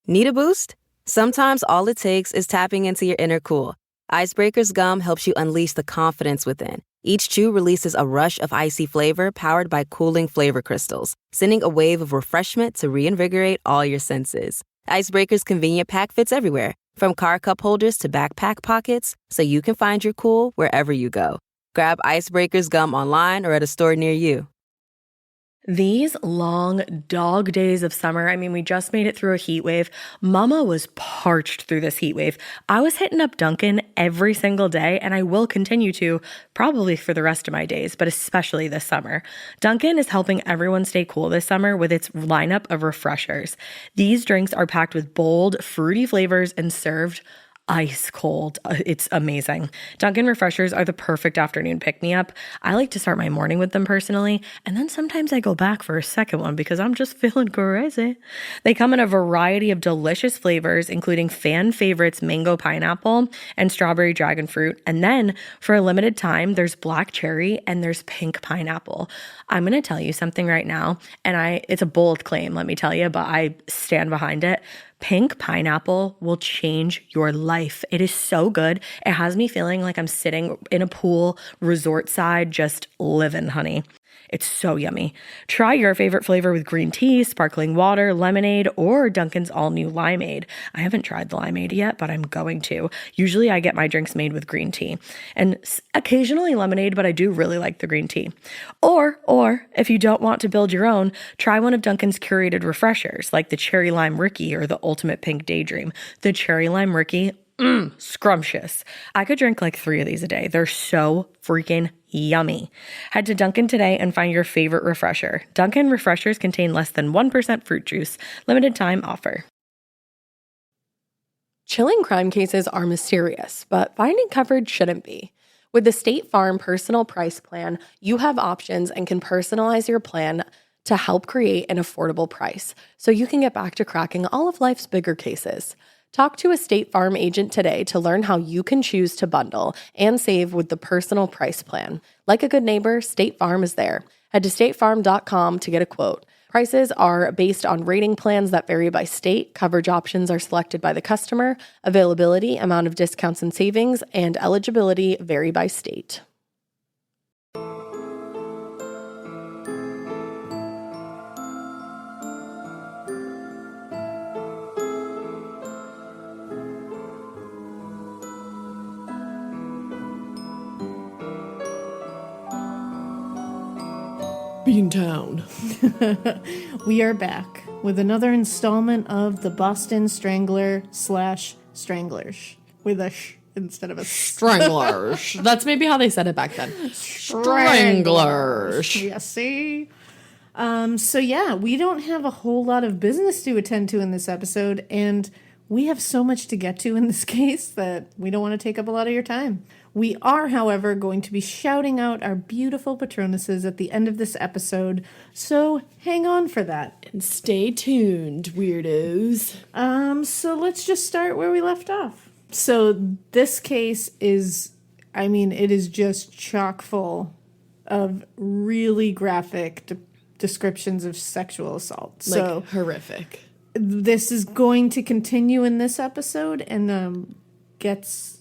Need a boost? Sometimes all it takes is tapping into your inner cool. Icebreaker's gum helps you unleash the confidence within. Each chew releases a rush of icy flavor powered by cooling flavor crystals, sending a wave of refreshment to reinvigorate all your senses. Icebreaker's convenient pack fits everywhere, from car cup holders to backpack pockets, so you can find your cool wherever you go. Grab Icebreaker's gum online or at a store near you. These long dog days of summer, I mean, we just made it through a heat wave. Mama was parched through this heat wave. I was hitting up Dunkin' every single day, and I will continue to probably for the rest of my days, but especially this summer. Dunkin' is helping everyone stay cool this summer with its lineup of refreshers. These drinks are packed with bold, fruity flavors and served ice cold. It's amazing. Dunkin' refreshers are the perfect afternoon pick-me-up. I like to start my morning with them personally, and then sometimes I go back for a second one because I'm just feeling crazy. They come in a variety of delicious flavors, including fan favorites mango pineapple and strawberry dragon fruit. And then for a limited time, there's black cherry and there's pink pineapple. I'm going to tell you something right now, and it's a bold claim, let me tell you, but I stand behind it. Pink pineapple will change your life. It is so good. It has me feeling like I'm sitting in a pool, resort side, just living, honey. It's so yummy. Try your favorite flavor with green tea, sparkling water, lemonade, or Dunkin's all-new limeade. I haven't tried the limeade yet, but I'm going to. Usually I get my drinks made with green tea and occasionally lemonade, but I do really like the green tea. Or if you don't want to build your own, try one of Dunkin's curated refreshers like the Cherry Lime Ricky or the Ultimate Pink Daydream. The Cherry Lime Ricky, scrumptious. I could drink like 3 of these a day. They're so freaking yummy. Head to Dunkin' today and find your favorite refresher. Dunkin' refreshers contain less than 1% fruit juice. Limited time offer. Chilling crime cases are mysterious, but finding coverage shouldn't be. With the State Farm Personal Price Plan, you have options and can personalize your plan to help create an affordable price so you can get back to cracking all of life's bigger cases. Talk to a State Farm agent today to learn how you can choose to bundle and save with the Personal Price Plan. Like a good neighbor, State Farm is there. Head to statefarm.com to get a quote. Prices are based on rating plans that vary by state. Coverage options are selected by the customer. Availability, amount of discounts and savings, and eligibility vary by state. Beantown. We are back with another installment of the Boston Strangler / Stranglers with a sh instead of a Stranglers. That's maybe how they said it back then. Stranglers. Yeah, see? So yeah, we don't have a whole lot of business to attend to in this episode, and we have so much to get to in this case that we don't want to take up a lot of your time. We are, however, going to be shouting out our beautiful Patronuses at the end of this episode, so hang on for that. And stay tuned, weirdos. So let's just start where we left off. So this case is, it is just chock full of really graphic descriptions of sexual assault. So horrific. This is going to continue in this episode and gets...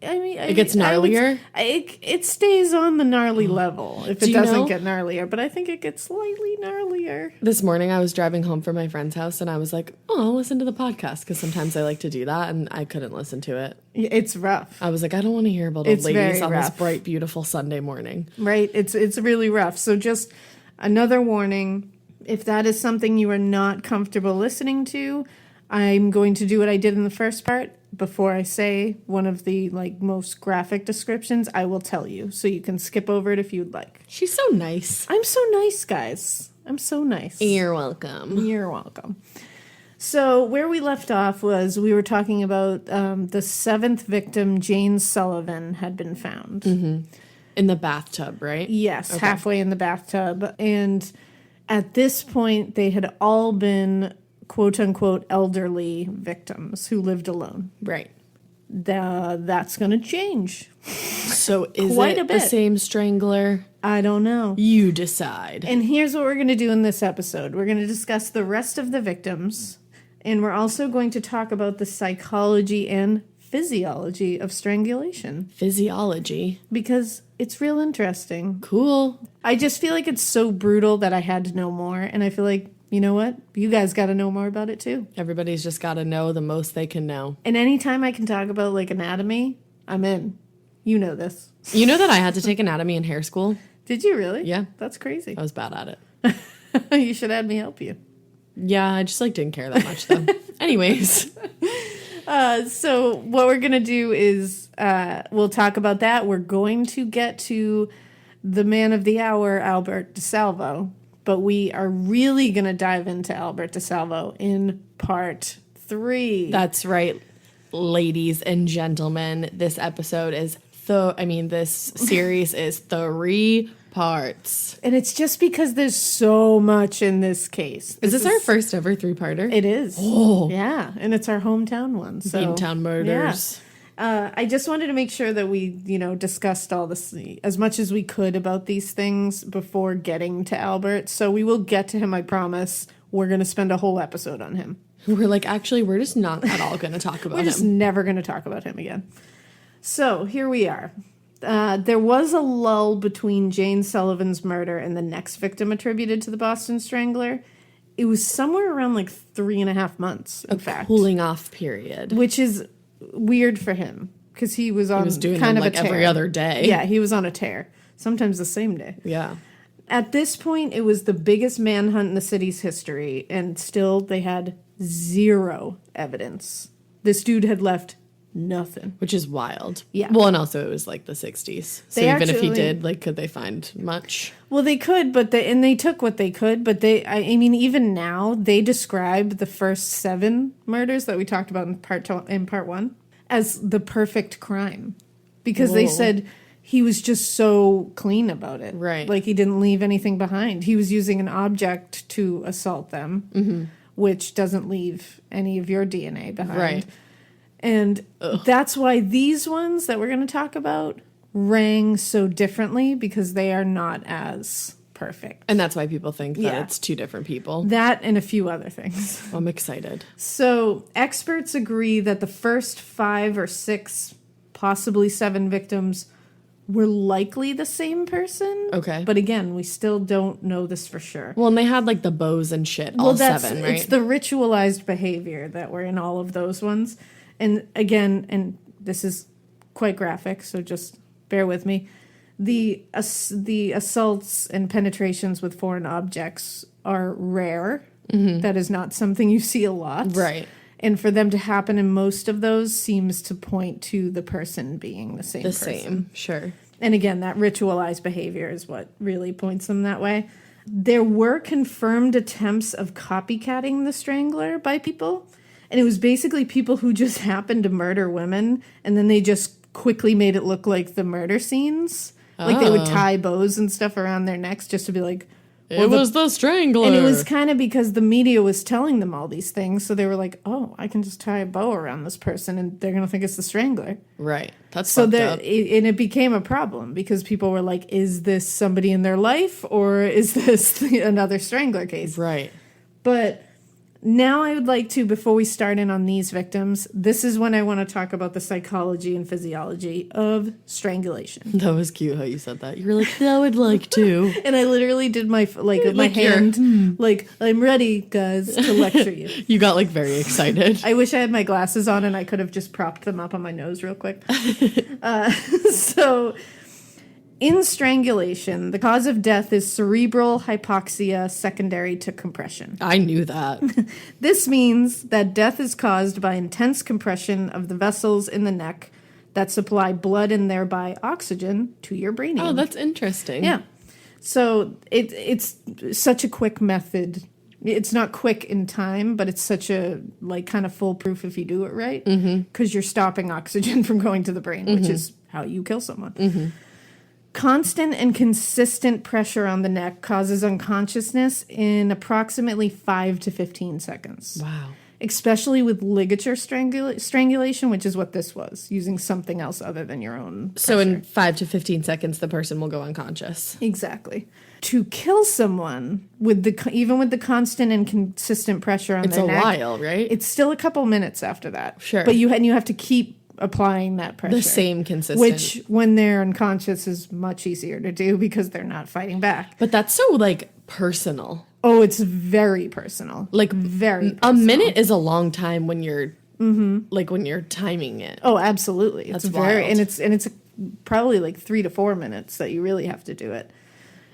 it gets gnarlier? It stays on the gnarly level if it doesn't get gnarlier, but I think it gets slightly gnarlier. This morning I was driving home from my friend's house and I was like, I'll listen to the podcast because sometimes I like to do that, and I couldn't listen to it. It's rough. I was like, I don't want to hear about old ladies on this bright, beautiful Sunday morning. Right. It's really rough. So just another warning, if that is something you are not comfortable listening to, I'm going to do what I did in the first part. Before I say one of the most graphic descriptions, I will tell you, so you can skip over it if you'd like. She's so nice. I'm so nice, guys. I'm so nice. You're welcome. You're welcome. So where we left off was we were talking about the 7th victim, Jane Sullivan, had been found. Mm-hmm. In the bathtub, right? Yes, okay. Halfway in the bathtub. And at this point, they had all been quote-unquote elderly victims who lived alone. Right. That's going to change. So is it the same strangler? I don't know. You decide. And here's what we're going to do in this episode. We're going to discuss the rest of the victims And we're also going to talk about the psychology and physiology of strangulation. Physiology. Because it's real interesting. Cool. I just feel like it's so brutal that I had to know more. And I feel like, you know what? You guys got to know more about it too. Everybody's just got to know the most they can know. And anytime I can talk about like anatomy, I'm in. You know this. You know that I had to take anatomy in hair school? Did you really? Yeah. That's crazy. I was bad at it. You should have me help you. Yeah, I just like didn't care that much though. Anyways. So what we're going to do is we'll talk about that. We're going to get to the man of the hour, Albert DeSalvo. But we are really going to dive into Albert DeSalvo in part 3. That's right, ladies and gentlemen. This episode is this series is 3 parts. And it's just because there's so much in this case. Is this our first ever 3-parter? It is. Oh. Yeah, and it's our hometown one. So, Beantown Murders. Yeah. I just wanted to make sure that we, discussed all this as much as we could about these things before getting to Albert. So we will get to him, I promise. We're going to spend a whole episode on him. We're like, actually, we're just not at all going to talk about We're just never going to talk about him again. So here we are. There was a lull between Jane Sullivan's murder and the next victim attributed to the Boston Strangler. It was somewhere around like 3.5 months, in fact. Cooling off period. Which is weird for him because he was doing kind of like a tear. every other day. Yeah, he was on a tear. Sometimes the same day. Yeah. At this point, it was the biggest manhunt in the city's history, and still they had 0 evidence. This dude had left nothing. Which is wild. Yeah. Well, and also it was like the 60s. So even if he did, like, could they find much? Well, they could, but they took what they could. But I mean, even now, they describe the first 7 murders that we talked about in part 1 as the perfect crime. Because they said he was just so clean about it. Right. Like he didn't leave anything behind. He was using an object to assault them, which doesn't leave any of your DNA behind. Right. And that's why these ones that we're going to talk about rang so differently, because they are not as perfect. And that's why people think that Yeah. it's 2 different people. That and a few other things. I'm excited. So experts agree that the first 5 or 6, possibly 7 victims were likely the same person. Okay. But again, we still don't know this for sure. Well, and they had like the bows and shit, all 7, right? It's the ritualized behavior that were in all of those ones. And again, and this is quite graphic, so just bear with me. The assaults and penetrations with foreign objects are rare. Mm-hmm. That is not something you see a lot. Right. And for them to happen in most of those seems to point to the person being the same person. Same, sure. And again, that ritualized behavior is what really points them that way. There were confirmed attempts of copycatting the Strangler by people. And it was basically people who just happened to murder women, and then they just quickly made it look like the murder scenes. Like they would tie bows and stuff around their necks just to be like, It was the Strangler. And it was kind of because the media was telling them all these things. So they were like, oh, I can just tie a bow around this person and they're going to think it's the Strangler. Right. That's so fucked up. and it became a problem because people were like, is this somebody in their life or is this another Strangler case? Right. But now I would like to, before we start in on these victims, this is when I want to talk about the psychology and physiology of strangulation. That was cute how you said that. You were like, I would like to. And I literally did my hand, like, I'm ready, guys, to lecture you. You got like very excited. I wish I had my glasses on and I could have just propped them up on my nose real quick. So in strangulation, the cause of death is cerebral hypoxia secondary to compression. I knew that. This means that death is caused by intense compression of the vessels in the neck that supply blood and thereby oxygen to your brain. Oh, that's interesting. Yeah. So it's such a quick method. It's not quick in time, but it's such a like kind of foolproof if you do it right, because you're stopping oxygen from going to the brain, which is how you kill someone. Constant and consistent pressure on the neck causes unconsciousness in approximately 5 to 15 seconds. Wow. especially with ligature strangulation, which is what this was, using something else other than your own pressure. So in 5 to 15 seconds, the person will go unconscious. Exactly. To kill someone even with the constant and consistent pressure on their neck, it's a while, right? It's still a couple minutes after that. Sure. But you have to keep applying that pressure. The same consistent. Which, when they're unconscious, is much easier to do because they're not fighting back. But that's so, like, personal. Oh, it's very personal. Like, very personal. A minute is a long time when you're, like, when you're timing it. Oh, absolutely. That's it's wild. and it's probably like 3 to 4 minutes that you really have to do it.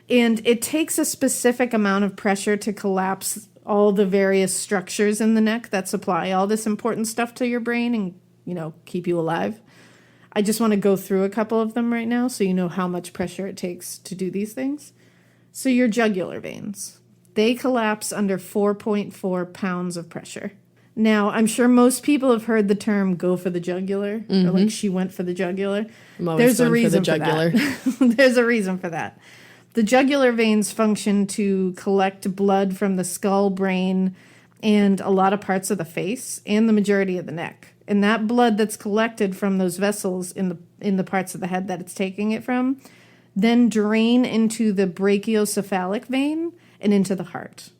And it takes a specific amount of pressure to collapse all the various structures in the neck that supply all this important stuff to your brain and, keep you alive. I just want to go through a couple of them right now so you know how much pressure it takes to do these things. So your jugular veins, they collapse under 4.4 pounds of pressure. Now, I'm sure most people have heard the term "go for the jugular," or like "she went for the jugular." There's a reason for that. There's a reason for that. The jugular veins function to collect blood from the skull, brain, and a lot of parts of the face, and the majority of the neck. And that blood that's collected from those vessels in the parts of the head that it's taking it from, then drain into the brachiocephalic vein and into the heart.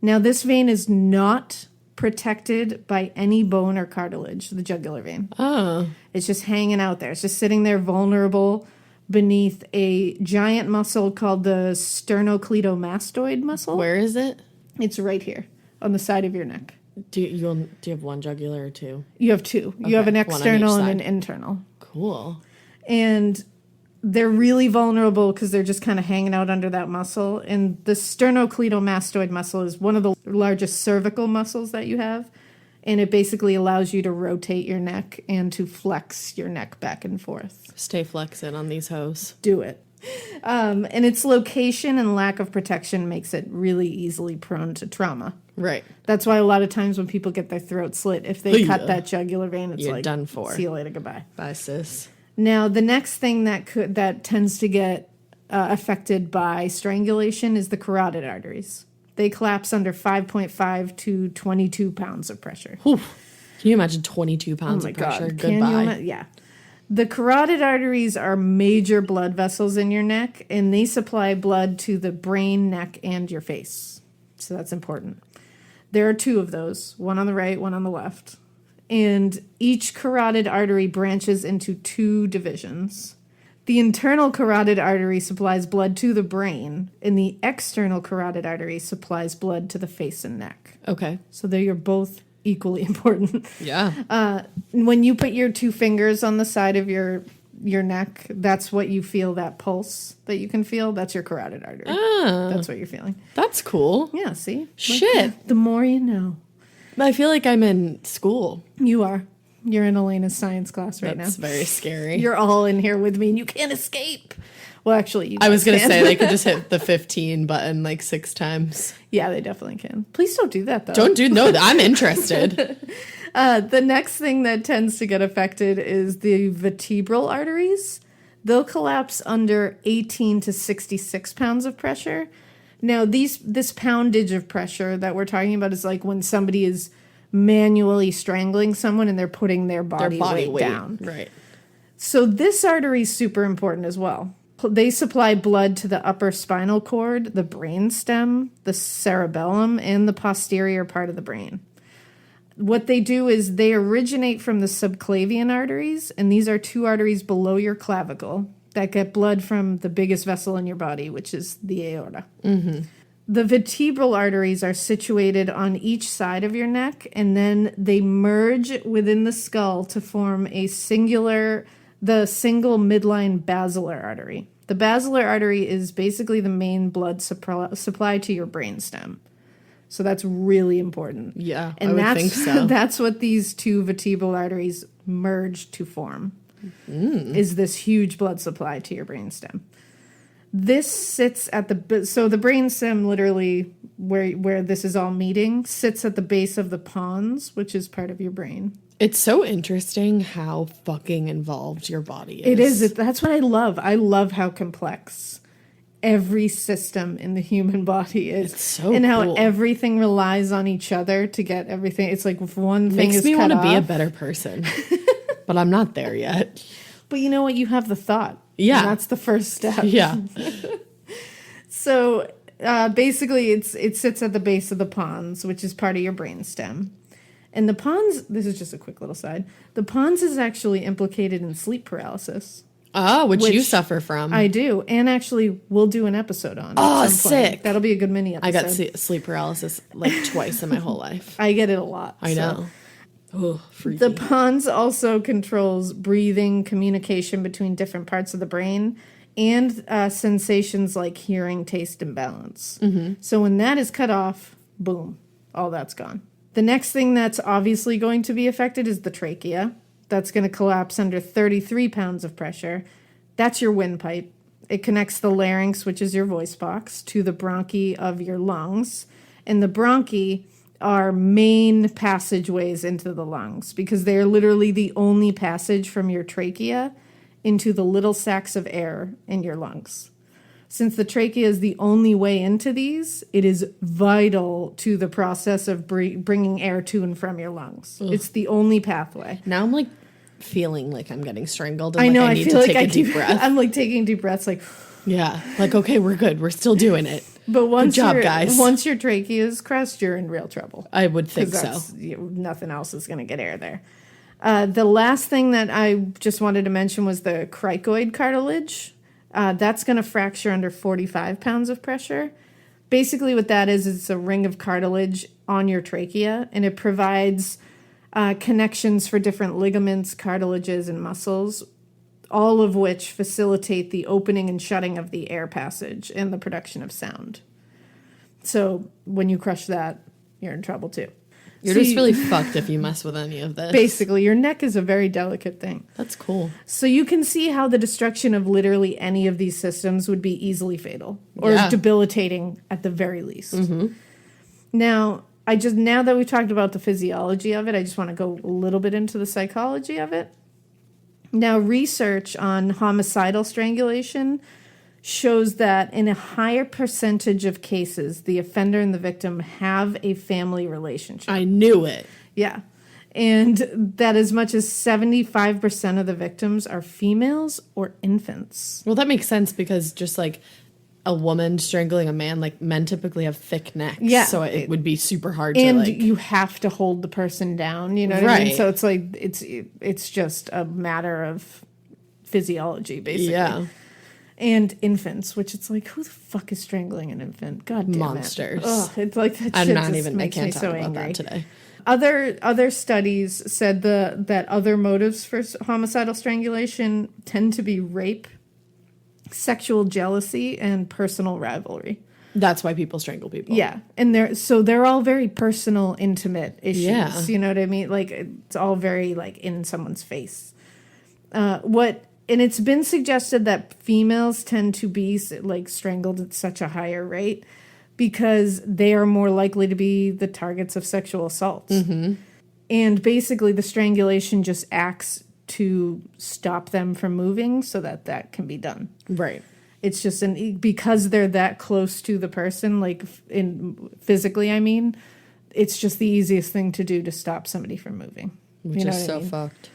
Now, this vein is not protected by any bone or cartilage, the jugular vein. Oh. It's just hanging out there. It's just sitting there vulnerable beneath a giant muscle called the sternocleidomastoid muscle. Where is it? It's right here on the side of your neck. Do you have one jugular or two? You have two. Okay. You have an One on external each and an side. internal. Cool. And they're really vulnerable because they're just kind of hanging out under that muscle. And the sternocleidomastoid muscle is one of the largest cervical muscles that you have. And it basically allows you to rotate your neck and to flex your neck back and forth. Stay flexing on these hoes. Do it. And its location and lack of protection makes it really easily prone to trauma. Right. That's why a lot of times when people get their throat slit, if they cut that jugular vein, it's You're like, done for. See you later, goodbye. Bye, sis. Now, the next thing that tends to get affected by strangulation is the carotid arteries. They collapse under 5.5 to 22 pounds of pressure. Whew. Can you imagine 22 pounds of pressure? God. Goodbye. Yeah. The carotid arteries are major blood vessels in your neck, and they supply blood to the brain, neck, and your face. So that's important. There are 2 of those, one on the right, one on the left. And each carotid artery branches into 2 divisions. The internal carotid artery supplies blood to the brain, and the external carotid artery supplies blood to the face and neck. Okay. So they're both equally important. Yeah. When you put your 2 fingers on the side of your neck, that's what you feel, that pulse that you can feel. That's your carotid artery. That's what you're feeling. That's cool. Yeah, see? Shit. The more you know. I feel like I'm in school. You are. You're in Alaina's science class right That's now. very scary. You're all in here with me and you can't escape. Well, actually, you I was going to can. say they could just hit the 15 button like 6 times. Yeah, they definitely can. Please don't do that, though. Don't do no. I'm interested. The next thing that tends to get affected is the vertebral arteries. They'll collapse under 18 to 66 pounds of pressure. Now, this poundage of pressure that we're talking about is like when somebody is manually strangling someone and they're putting their body weight down. Right. So this artery is super important as well. They supply blood to the upper spinal cord, the brainstem, the cerebellum, and the posterior part of the brain. What they do is they originate from the subclavian arteries, and these are 2 arteries below your clavicle that get blood from the biggest vessel in your body, which is the aorta. Mm-hmm. The vertebral arteries are situated on each side of your neck, and then they merge within the skull to form the single midline basilar artery. The basilar artery is basically the main blood supply to your brainstem. So that's really important. Yeah, and I would that's, think so. That's what these 2 vertebral arteries merge to form, is this huge blood supply to your brainstem. This sits at the brainstem, literally where this is all meeting, sits at the base of the pons, which is part of your brain. It's so interesting how fucking involved your body is. It is. That's what I love. I love how complex every system in the human body is. It's so and how cool. everything relies on each other to get everything. It's like if one thing Makes is me cut want to be a off- better person. But I'm not there yet. But you know what? You have the thought. Yeah. And that's the first step. Yeah. So basically, it sits at the base of the pons, which is part of your brainstem. And the pons, this is just a quick little side, the pons is actually implicated in sleep paralysis. Oh, which you Which suffer from. I do. And actually, we'll do an episode on it. Oh, at some point. sick. That'll be a good mini episode. I got sleep paralysis like twice in my whole life. I get it a lot. I so. know. Oh, freaky. The pons also controls breathing, communication between different parts of the brain, and sensations like hearing, taste, and balance. Mm-hmm. So when that is cut off, boom, all that's gone. The next thing that's obviously going to be affected is the trachea. That's going to collapse under 33 pounds of pressure. That's your windpipe. It connects the larynx, which is your voice box, to the bronchi of your lungs. And the bronchi are main passageways into the lungs because they're literally the only passage from your trachea into the little sacs of air in your lungs. Since the trachea is the only way into these, it is vital to the process of bringing air to and from your lungs. Ugh. It's the only pathway. Now I'm like feeling like I'm getting strangled. And I know. I I need feel to like take I a deep breath. I'm like taking deep breaths, like. Yeah, like okay, we're good. We're still doing it. But once good job, guys. Once your trachea is crushed, you're in real trouble. I would think so. Nothing else is going to get air there. The last thing that I just wanted to mention was the cricoid cartilage. That's going to fracture under 45 pounds of pressure. Basically what that is it's a ring of cartilage on your trachea, and it provides connections for different ligaments, cartilages, and muscles, all of which facilitate the opening and shutting of the air passage and the production of sound. So when you crush that, you're in trouble too. You're just really fucked if you mess with any of this. Basically, your neck is a very delicate thing. That's cool. So you can see how the destruction of literally any of these systems would be easily fatal or debilitating at the very least. Mm-hmm. Now that we've talked about the physiology of it, I just want to go a little bit into the psychology of it. Now, research on homicidal strangulation shows that in a higher percentage of cases, the offender and the victim have a family relationship. I knew it. Yeah. And that as much as 75% of the victims are females or infants. Well, that makes sense because just like a woman strangling a man, like men typically have thick necks. Yeah. So it would be super hard and to like. you have to hold the person down, you know what I mean? So it's like, it's just a matter of physiology, basically. Yeah. And infants, which it's like, who the fuck is strangling an infant? God damn Monsters. it. Ugh, it's like that I'm shit not just even. I makes can't me talk so about angry. that today. Other studies said that other motives for homicidal strangulation tend to be rape, sexual jealousy, and personal rivalry. That's why people strangle people. Yeah, and they're all very personal, intimate issues. Yeah. You know what I mean? Like it's all very like in someone's face. And it's been suggested that females tend to be like strangled at such a higher rate because they are more likely to be the targets of sexual assaults. Mm-hmm. And basically the strangulation just acts to stop them from moving so that can be done. Right. It's just because they're that close to the person, like physically, I mean, it's just the easiest thing to do to stop somebody from moving. Which is so fucked.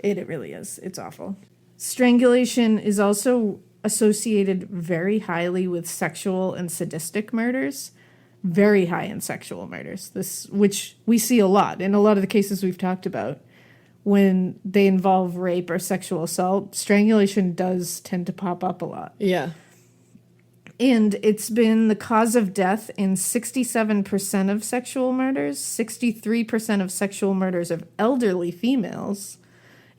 It really is. It's awful. Strangulation is also associated very highly with sexual and sadistic murders. Very high in sexual murders. Which we see a lot in a lot of the cases we've talked about. When they involve rape or sexual assault, strangulation does tend to pop up a lot. Yeah. And it's been the cause of death in 67% of sexual murders, 63% of sexual murders of elderly females,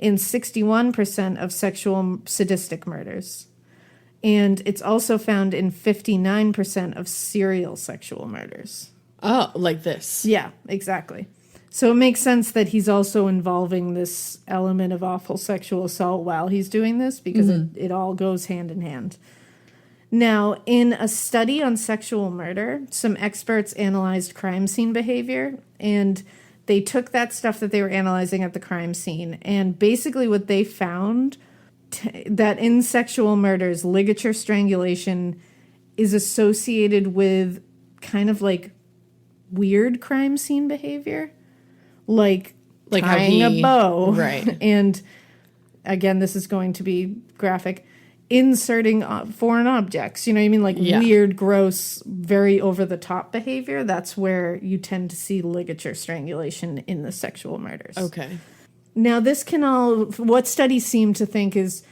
and 61% of sexual sadistic murders. And it's also found in 59% of serial sexual murders. Oh, like this. Yeah, exactly. So it makes sense that he's also involving this element of awful sexual assault while he's doing this because it all goes hand in hand. Now, in a study on sexual murder, some experts analyzed crime scene behavior, and they took that stuff that they were analyzing at the crime scene, and basically what they found that in sexual murders, ligature strangulation is associated with kind of like weird crime scene behavior, like Like tying a bow, right? And again, this is going to be graphic, inserting foreign objects. You know what I mean? Like weird, gross, very over the top behavior. That's where you tend to see ligature strangulation in the sexual murders. Okay. Now, this can all, what studies seem to think is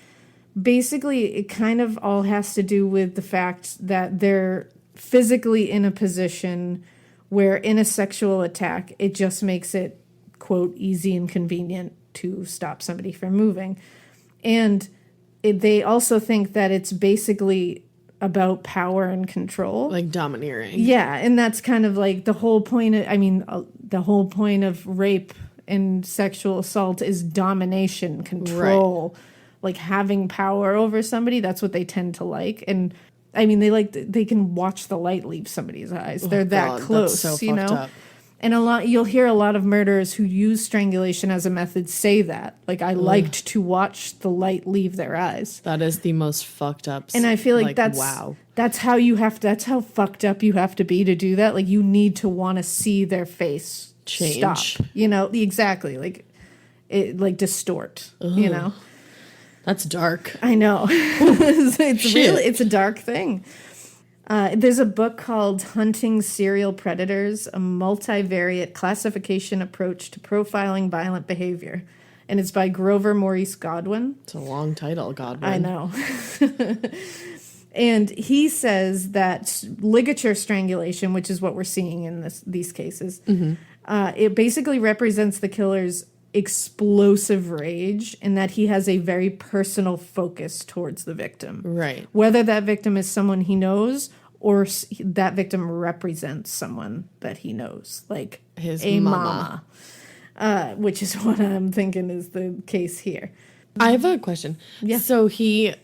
basically it kind of all has to do with the fact that they're physically in a position where in a sexual attack, it just makes it, quote, easy and convenient to stop somebody from moving. And they also think that it's basically about power and control. Like domineering. Yeah, and that's kind of like the whole point the whole point of rape and sexual assault is domination, control, like having power over somebody. That's what they tend to like. And I mean, they can watch the light leave somebody's eyes. They're that close, that's so you know? fucked up. And you'll hear a lot of murderers who use strangulation as a method say that. Like, I liked to watch the light leave their eyes. That is the most fucked up. And I feel like that's that's how fucked up you have to be to do that. Like, you need to want to see their face change. Stop. You know, exactly. Like, it like distort, you know? That's dark. I know. It's a dark thing. There's a book called Hunting Serial Predators, a multivariate classification approach to profiling violent behavior. And it's by Grover Maurice Godwin. It's a long title, Godwin. I know. And he says that ligature strangulation, which is what we're seeing in these cases, it basically represents the killer's explosive rage and that he has a very personal focus towards the victim. Right. Whether that victim is someone he knows or that victim represents someone that he knows, like his a mama. Which is what I'm thinking is the case here. I have a question. Yeah. So he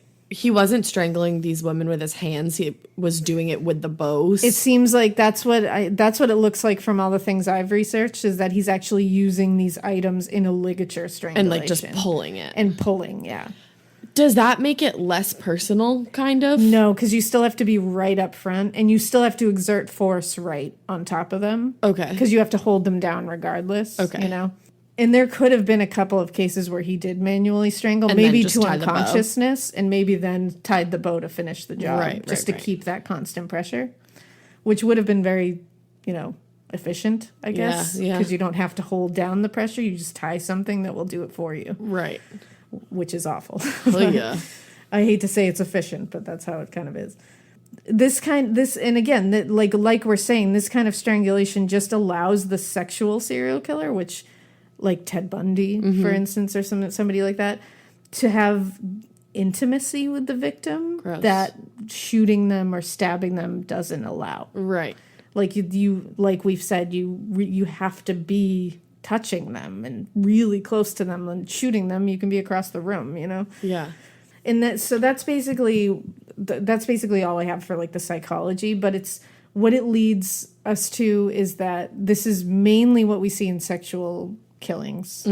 wasn't strangling these women with his hands. He was doing it with the bows. It seems like that's what it looks like from all the things I've researched, is that he's actually using these items in a ligature strangulation. And like just pulling it. And pulling, yeah. Does that make it less personal, kind of? No, because you still have to be right up front, and you still have to exert force right on top of them. Okay. Because you have to hold them down regardless. Okay. You know? And there could have been a couple of cases where he did manually strangle, And maybe then just to tie the bow. unconsciousness, and maybe then tied the bow to finish the job, Right, just right, to keep that constant pressure, which would have been very, efficient, I guess. Yeah. Because you don't have to hold down the pressure. You just tie something that will do it for you, Right. which is awful. Well, yeah. I hate to say it's efficient, but that's how it kind of is. And again, like we're saying, this kind of strangulation just allows the sexual serial killer, which, like Ted Bundy, for instance, or somebody like that, to have intimacy with the victim. Gross. That shooting them or stabbing them doesn't allow. Right. Like you like we've said, you have to be touching them and really close to them, and shooting them, you can be across the room, Yeah. And that's basically all I have for like the psychology, but it's what it leads us to is that this is mainly what we see in sexual killings,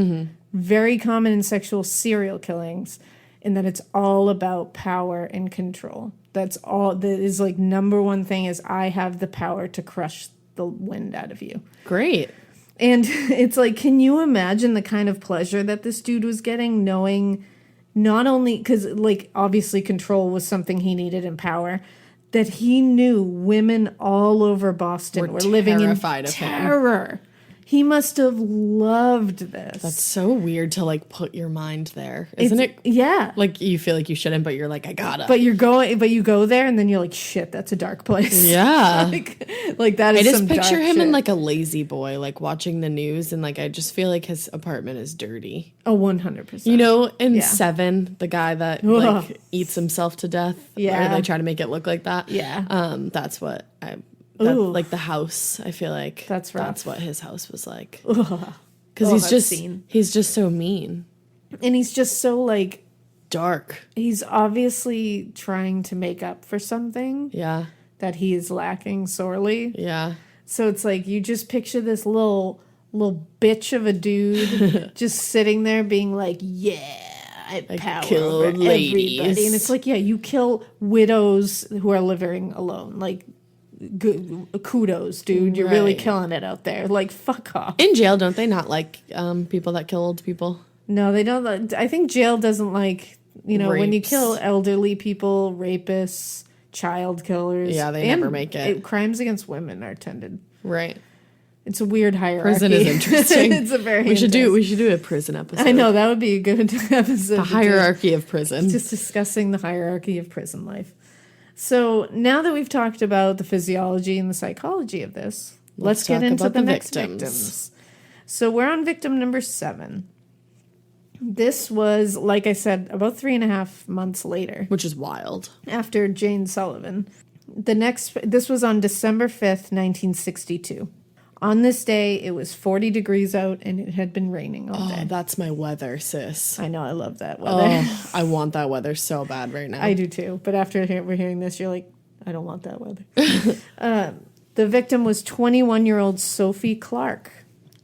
very common in sexual serial killings, in that it's all about power and control. That's all that is, like, number one thing is I have the power to crush the wind out of you. Great. And it's like, can you imagine the kind of pleasure that this dude was getting, knowing not only, because, like, obviously control was something he needed and power, that he knew women all over Boston were living in terrified of him. terror. He must have loved this. That's so weird to like put your mind there, isn't it? Yeah. Like you feel like you shouldn't, but you're like, I gotta. But you go there and then you're like, shit, that's a dark place. Yeah. like that is I just some picture dark him shit. in like a lazy boy, like watching the news, and like I just feel like his apartment is dirty. Oh, 100%. You know, in Yeah. Seven, the guy that Ugh. like eats himself to death. Yeah. Or they try to make it look like that. Yeah. That's what Ooh. like the house. I feel like That's rough. that's what his house was like. Because Because he's just so mean. And he's just so, like, Dark. he's obviously trying to make up for something Yeah. that he is lacking sorely. Yeah. So it's like you just picture this little bitch of a dude just sitting there being like, yeah, I Like, power kill over ladies. everybody. And it's like, yeah, you kill widows who are living alone. Like, kudos, dude. You're really Right. killing it out there. Like, fuck off. In jail, don't they not like people that kill old people? No, they don't. I think jail doesn't like, when you Rapes. kill elderly people, rapists, child killers. Yeah, they and never make it. Crimes against women are tended. Right. It's a weird hierarchy. Prison is interesting. It's a very We should interesting- do a prison episode. I know, that would be a good episode. The to do. hierarchy of prison. Just discussing the hierarchy of prison life. So now that we've talked about the physiology and the psychology of this, let's get talk into about the the next victims. victims. So we're on victim number 7. This was, like I said, about 3.5 months later, Which is wild. after Jane Sullivan. This was on December 5th, 1962. On this day, it was 40 degrees out and it had been raining all Oh, day. that's my weather, sis. I know, I love that weather. Oh, I want that weather so bad right now. I do too. But after we're hearing this, you're like, I don't want that weather. The victim was 21-year-old Sophie Clark.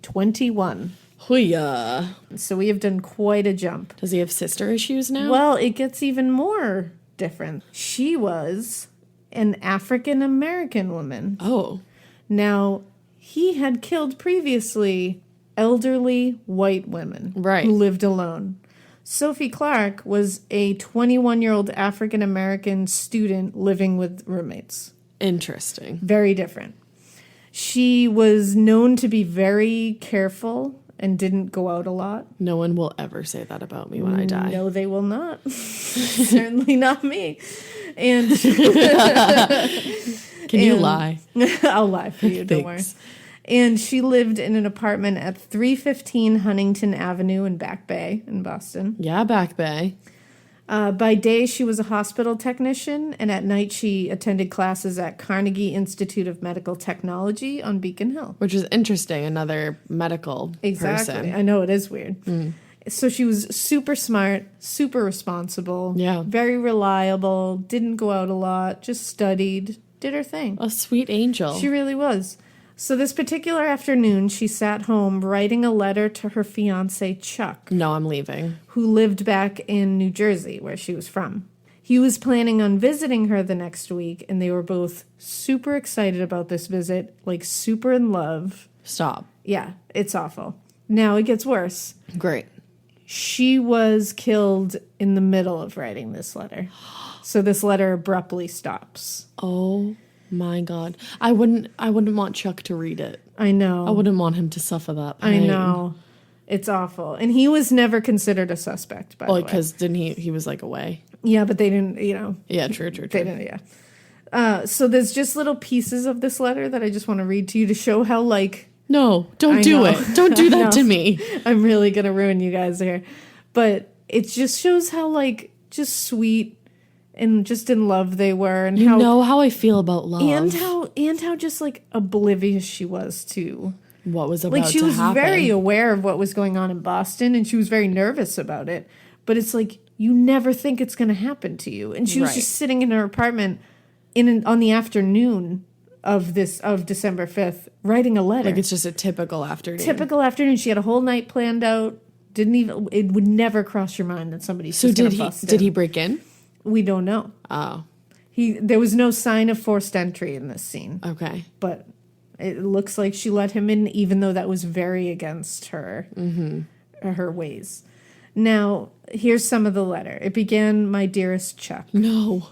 21. Hooyah. So we have done quite a jump. Does he have sister issues now? Well, it gets even more different. She was an African American woman. Oh. Now, he had killed previously elderly white women Right. who lived alone. Sophie Clark was a 21-year-old African American student living with roommates. Interesting. Very different. She was known to be very careful and didn't go out a lot. No one will ever say that about me when I die. No, they will not. Certainly not me. And Can you and- lie? I'll lie for you, don't worry. Thanks. And she lived in an apartment at 315 Huntington Avenue in Back Bay in Boston. Yeah, Back Bay. By day, she was a hospital technician, and at night, she attended classes at Carnegie Institute of Medical Technology on Beacon Hill. Which is interesting. Another medical Exactly. person. I know, it is weird. So she was super smart, super responsible, Yeah. very reliable, didn't go out a lot, just studied, did her thing. A sweet angel. She really was. So this particular afternoon, she sat home writing a letter to her fiance, Chuck, No, I'm leaving. who lived back in New Jersey, where she was from. He was planning on visiting her the next week, and they were both super excited about this visit, like super in love. Stop. Yeah, it's awful. Now it gets worse. Great. She was killed in the middle of writing this letter. So this letter abruptly stops. Oh my God. I wouldn't want Chuck to read it. I know. I wouldn't want him to suffer that I pain. know. It's awful. And he was never considered a suspect, by the way. Because didn't he was like away. Yeah, but they didn't, Yeah, true. they didn't, yeah. So there's just little pieces of this letter that I just want to read to you to show how, like, No, don't I do know. it. Don't do that know. to me. I'm really going to ruin you guys here. But it just shows how, like, just sweet and just in love they were. And You how, know how I feel about love. and how just, like, oblivious she was, too. What was about Like, she to was happen. very aware of what was going on in Boston, and she was very nervous about it. But it's like, you never think it's going to happen to you. And she was Right. just sitting in her apartment on the afternoon of December 5th, writing a letter. Like it's just a typical afternoon. Typical afternoon. She had a whole night planned out. It would never cross your mind that somebody's So just did gonna bust did he in. break in? We don't know. Oh, There was no sign of forced entry in this scene, okay. but it looks like she let him in, even though that was very against her her ways. Now, here's some of the letter. It began, "My dearest Chuck, No.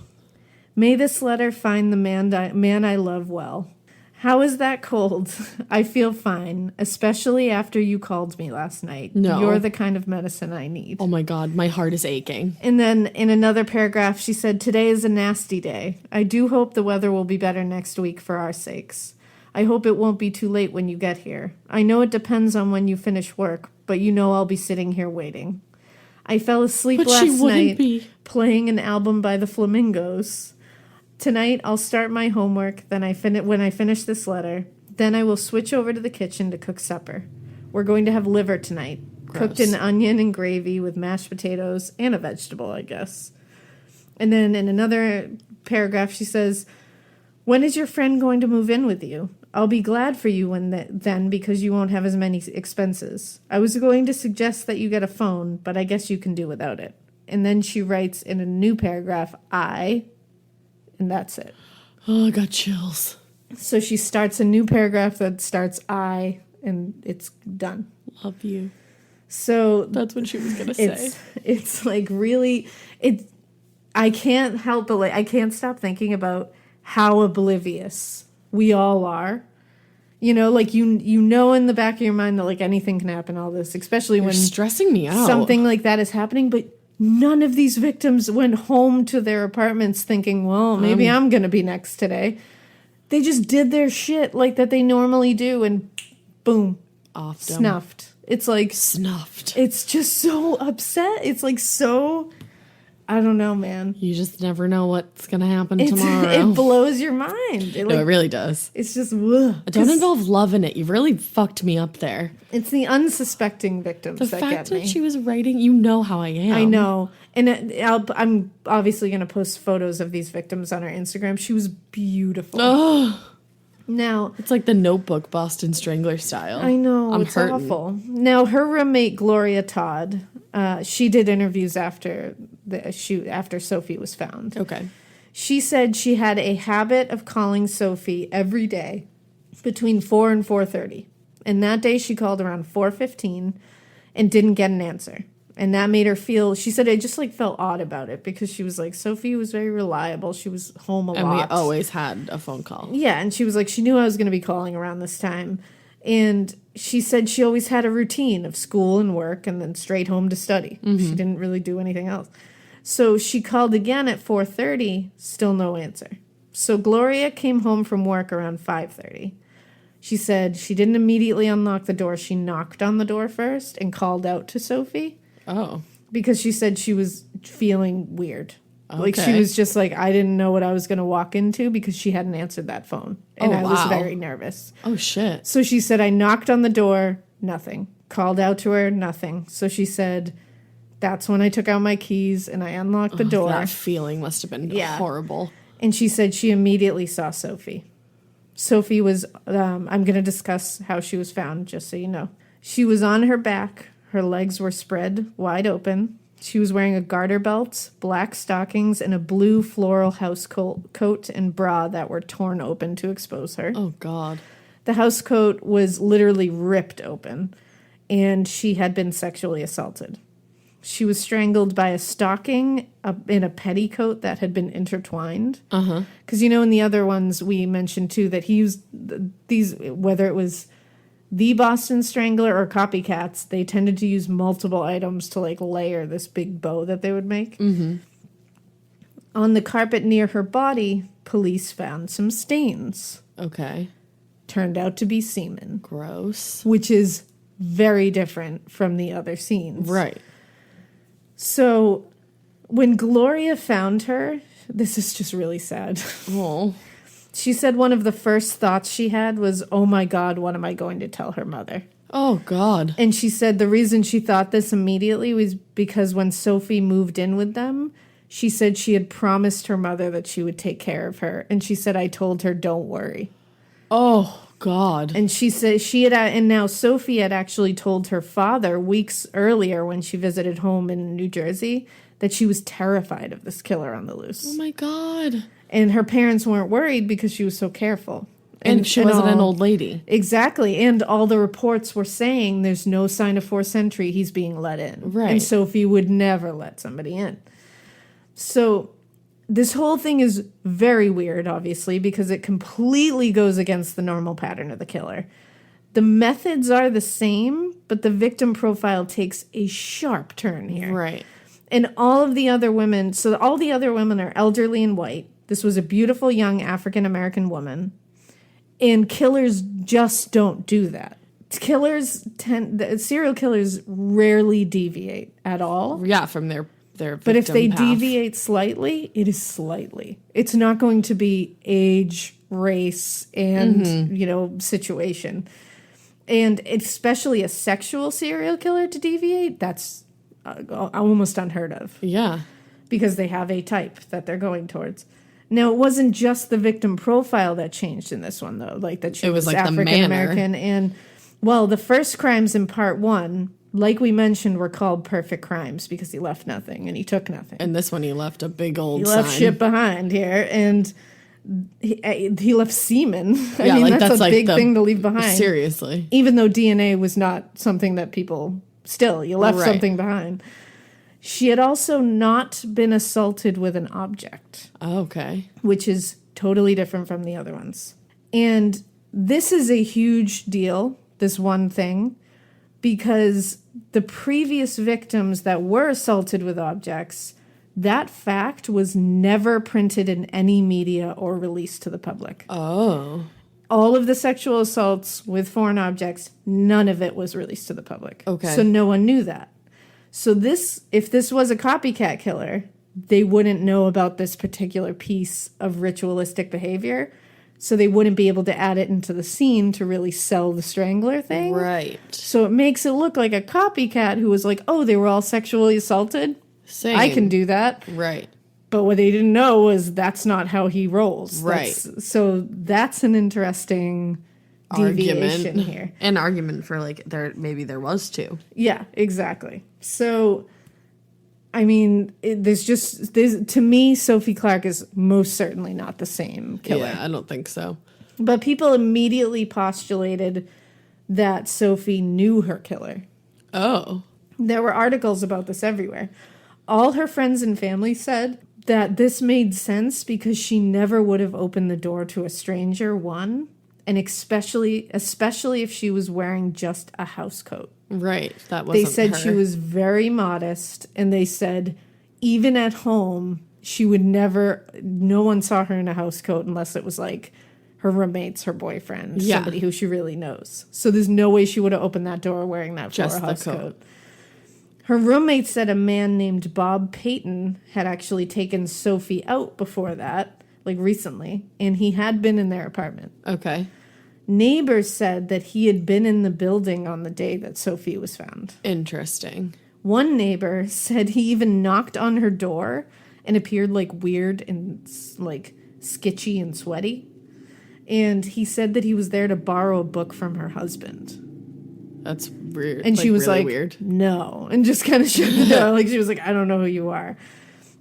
may this letter find the man I love well. How is that cold? I feel fine, especially after you called me last night. No. You're the kind of medicine I need." Oh my God, my heart is aching. And then in another paragraph, she said, "Today is a nasty day. I do hope the weather will be better next week for our sakes. I hope it won't be too late when you get here. I know it depends on when you finish work, but you know I'll be sitting here waiting. I fell asleep But she last wouldn't night be. playing an album by the Flamingos. Tonight I'll start my homework, then when I finish this letter. Then I will switch over to the kitchen to cook supper. We're going to have liver tonight, cooked in Gross. onion and gravy with mashed potatoes and a vegetable, I guess." And then in another paragraph, she says, "When is your friend going to move in with you? I'll be glad for you then because you won't have as many expenses. I was going to suggest that you get a phone, but I guess you can do without it." And then she writes in a new paragraph, I, and that's it. Oh, I got chills. So she starts a new paragraph that starts I, and it's done. Love you. So That's what she was going to say. It's like really, I can't help but I can't stop thinking about how oblivious we all are. You know, like you know in the back of your mind that like anything can happen, all this, especially when stressing me out. Something like that is happening, but none of these victims went home to their apartments thinking, well, maybe I'm going to be next today. They just did their shit like that they normally do, and boom, Off them. snuffed. It's like Snuffed. it's just so upset. It's like so, I don't know, man. You just never know what's going to happen tomorrow. It blows your mind. No, it really does. It's just, ugh. Don't involve love in it. You really fucked me up there. It's the unsuspecting victims The that fact get me. that she was writing, you know how I am. I know. And I'm obviously going to post photos of these victims on our Instagram. She was beautiful. Oh, Now, it's like the Notebook Boston Strangler style. I know, I'm it's hurting. awful. Now, her roommate, Gloria Todd, she did interviews after after Sophie was found. Okay. She said she had a habit of calling Sophie every day between 4 and 4:30. And that day she called around 4:15 and didn't get an answer. And that made her feel, she said it just like felt odd about it because she was like, Sophie was very reliable. She was home a lot. And we always had a phone call. Yeah, and she was like, she knew I was going to be calling around this time. And she said she always had a routine of school and work and then straight home to study. She didn't really do anything else. So she called again at 4:30, still no answer. So Gloria came home from work around 5:30. She said she didn't immediately unlock the door. She knocked on the door first and called out to Sophie. Oh. Because she said she was feeling weird. Okay. Like she was just like, I didn't know what I was going to walk into because she hadn't answered that phone. And I was very nervous. Oh, shit. So she said, I knocked on the door, nothing. Called out to her, nothing. So she said, that's when I took out my keys and I unlocked the door. That feeling must have been horrible. And she said she immediately saw Sophie. Sophie was, I'm going to discuss how she was found, just so you know. She was on her back. Her legs were spread wide open. She was wearing a garter belt, black stockings, and a blue floral house coat and bra that were torn open to expose her. Oh, God. The house coat was literally ripped open, and she had been sexually assaulted. She was strangled by a stocking in a petticoat that had been intertwined. Uh-huh. Because, you know, in the other ones we mentioned, too, that he used these, whether it was the Boston Strangler or copycats, they tended to use multiple items to, like, layer this big bow that they would make. Mm-hmm. On the carpet near her body, police found some stains. Okay. Turned out to be semen. Gross. Which is very different from the other scenes. Right. So when Gloria found her, this is just really sad. Oh. She said one of the first thoughts she had was, oh my God, what am I going to tell her mother? Oh, God. And she said the reason she thought this immediately was because when Sophie moved in with them, she said she had promised her mother that she would take care of her. And she said, I told her, don't worry. Oh, God. And she said she had, and now Sophie had actually told her father weeks earlier when she visited home in New Jersey that she was terrified of this killer on the loose. Oh, my God. And her parents weren't worried because she was so careful. And she wasn't an old lady. Exactly. And all the reports were saying there's no sign of forced entry. He's being let in. Right. And Sophie would never let somebody in. So this whole thing is very weird, obviously, because it completely goes against the normal pattern of the killer. The methods are the same, but the victim profile takes a sharp turn here. Right. And all of the other women, so all the other women are elderly and white. This was a beautiful young African-American woman. And killers just don't do that. Serial killers rarely deviate at all. Yeah, from their victim But if they path. deviate slightly, it is slightly. It's not going to be age, race, and, situation. And especially a sexual serial killer to deviate, that's almost unheard of. Yeah. Because they have a type that they're going towards. Now, it wasn't just the victim profile that changed in this one, though. Like, that she was like the African-American. And, well, the first crimes in part 1, like we mentioned, were called perfect crimes because he left nothing and he took nothing. And this one, he left a big old He sign. left shit behind here, and he left semen. I Yeah, mean, like, that's a like big thing to leave behind. Seriously. Even though DNA was not something that people... Still, you left Right. something behind. She had also not been assaulted with an object, Okay. which is totally different from the other ones. And this is a huge deal, this one thing, because the previous victims that were assaulted with objects, that fact was never printed in any media or released to the public. Oh. All of the sexual assaults with foreign objects, none of it was released to the public. Okay. So no one knew that. So if this was a copycat killer, they wouldn't know about this particular piece of ritualistic behavior. So they wouldn't be able to add it into the scene to really sell the Strangler thing. Right. So it makes it look like a copycat who was like, oh, they were all sexually assaulted? Same. I can do that. Right. But what they didn't know was that's not how he rolls. Right. So that's an interesting deviation here. An argument for like maybe there was two. Yeah, exactly. So, I mean, to me, Sophie Clark is most certainly not the same killer. Yeah, I don't think so. But people immediately postulated that Sophie knew her killer. Oh. There were articles about this everywhere. All her friends and family said that this made sense because she never would have opened the door to a stranger, one, and especially if she was wearing just a house coat. Right. That wasn't They said her. she was very modest, and they said even at home, no one saw her in a house coat unless it was like her roommates, her boyfriend, Yeah. somebody who she really knows. So there's no way she would have opened that door wearing that Just floral the house coat. coat. Her roommate said a man named Bob Payton had actually taken Sophie out before that, like recently, and he had been in their apartment. Okay. Neighbors said that he had been in the building on the day that Sophie was found. Interesting. One neighbor said he even knocked on her door and appeared like weird and like sketchy and sweaty. And he said that he was there to borrow a book from her husband. That's weird. And she was really like, weird. no. And just kind of shut the door. Like she was like, I don't know who you are.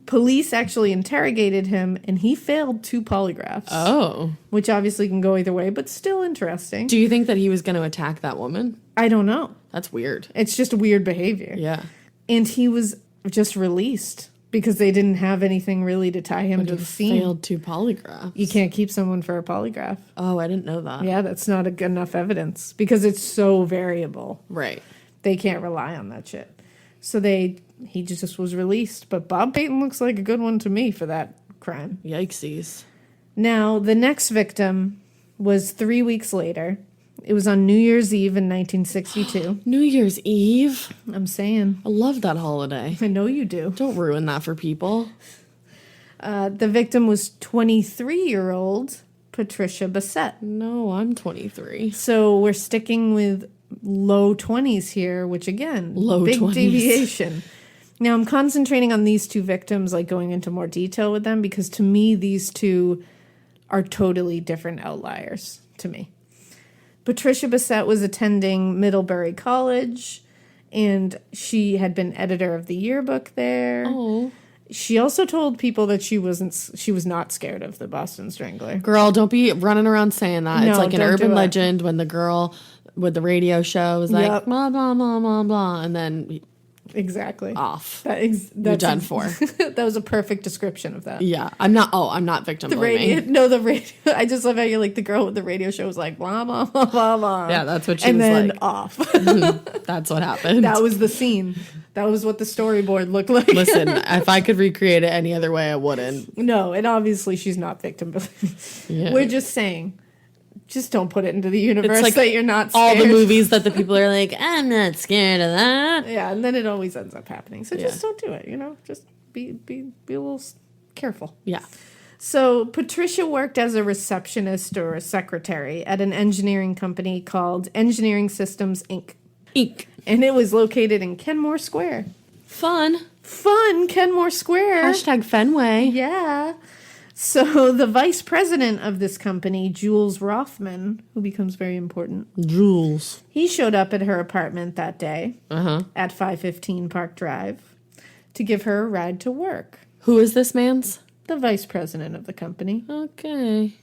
Police actually interrogated him and he failed 2 polygraphs. Oh. Which obviously can go either way, but still interesting. Do you think that he was going to attack that woman? I don't know. That's weird. It's just weird behavior. Yeah. And he was just released because they didn't have anything really to tie him to the scene. Failed 2 polygraphs. You can't keep someone for a polygraph. Oh, I didn't know that. Yeah, that's not enough evidence because it's so variable. Right. They can't rely on that shit. So he just was released. But Bob Payton looks like a good one to me for that crime. Yikesies. Now, the next victim was 3 weeks later. It was on New Year's Eve in 1962. New Year's Eve. I'm saying. I love that holiday. I know you do. Don't ruin that for people. The victim was 23-year-old Patricia Bassett. No, I'm 23. So we're sticking with low 20s here, which again, Low big 20s. deviation. Now I'm concentrating on these 2 victims, like going into more detail with them, because to me, these 2 are totally different outliers to me. Patricia Bassett was attending Middlebury College, and she had been editor of the yearbook there. Oh. She also told people that she was not scared of the Boston Strangler. Girl, don't be running around saying that. No, It's like an don't urban do it. legend when the girl with the radio show was like, Yep. blah, blah, blah, blah, blah, and then Exactly. off. That's done for. That was a perfect description of that. Yeah. I'm not victim The blaming. radio, no, the radio. I just love how you're like the girl with the radio show was like blah blah blah blah blah. Yeah, that's what she and was then like. off. That's what happened. That was the scene. That was what the storyboard looked like. Listen, if I could recreate it any other way, I wouldn't. No, and obviously she's not victim blaming. Yeah. We're just saying, just don't put it into the universe like that you're not all scared. the movies that the people are like, I'm not scared of that. Yeah, and then it always ends up happening. So just Yeah. don't do it. Just be a little careful. Yeah. So Patricia worked as a receptionist or a secretary at an engineering company called Engineering Systems, Inc. Eek. And it was located in Kenmore Square. Fun. Fun, Kenmore Square. Hashtag Fenway. Yeah. So the vice president of this company, Jules Rothman, who becomes very important, Jules. he showed up at her apartment that day at 515 Park Drive to give her a ride to work. Who is this man's? The vice president of the company. Okay.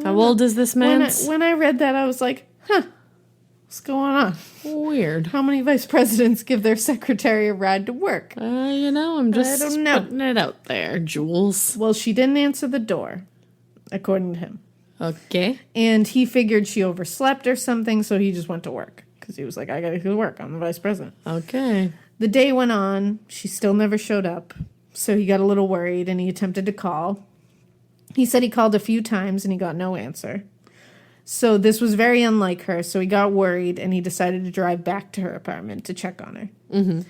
How old is this man? When I read that, I was like, what's going on? Weird. How many vice presidents give their secretary a ride to work? I'm just I don't know. putting it out there, Jules. Well, she didn't answer the door, according to him. Okay. And he figured she overslept or something, so he just went to work. Because he was like, I gotta go to work. I'm the vice president. Okay. The day went on. She still never showed up. So he got a little worried, and he attempted to call. He said he called a few times, and he got no answer. So this was very unlike her, so he got worried, and he decided to drive back to her apartment to check on her. Mm-hmm.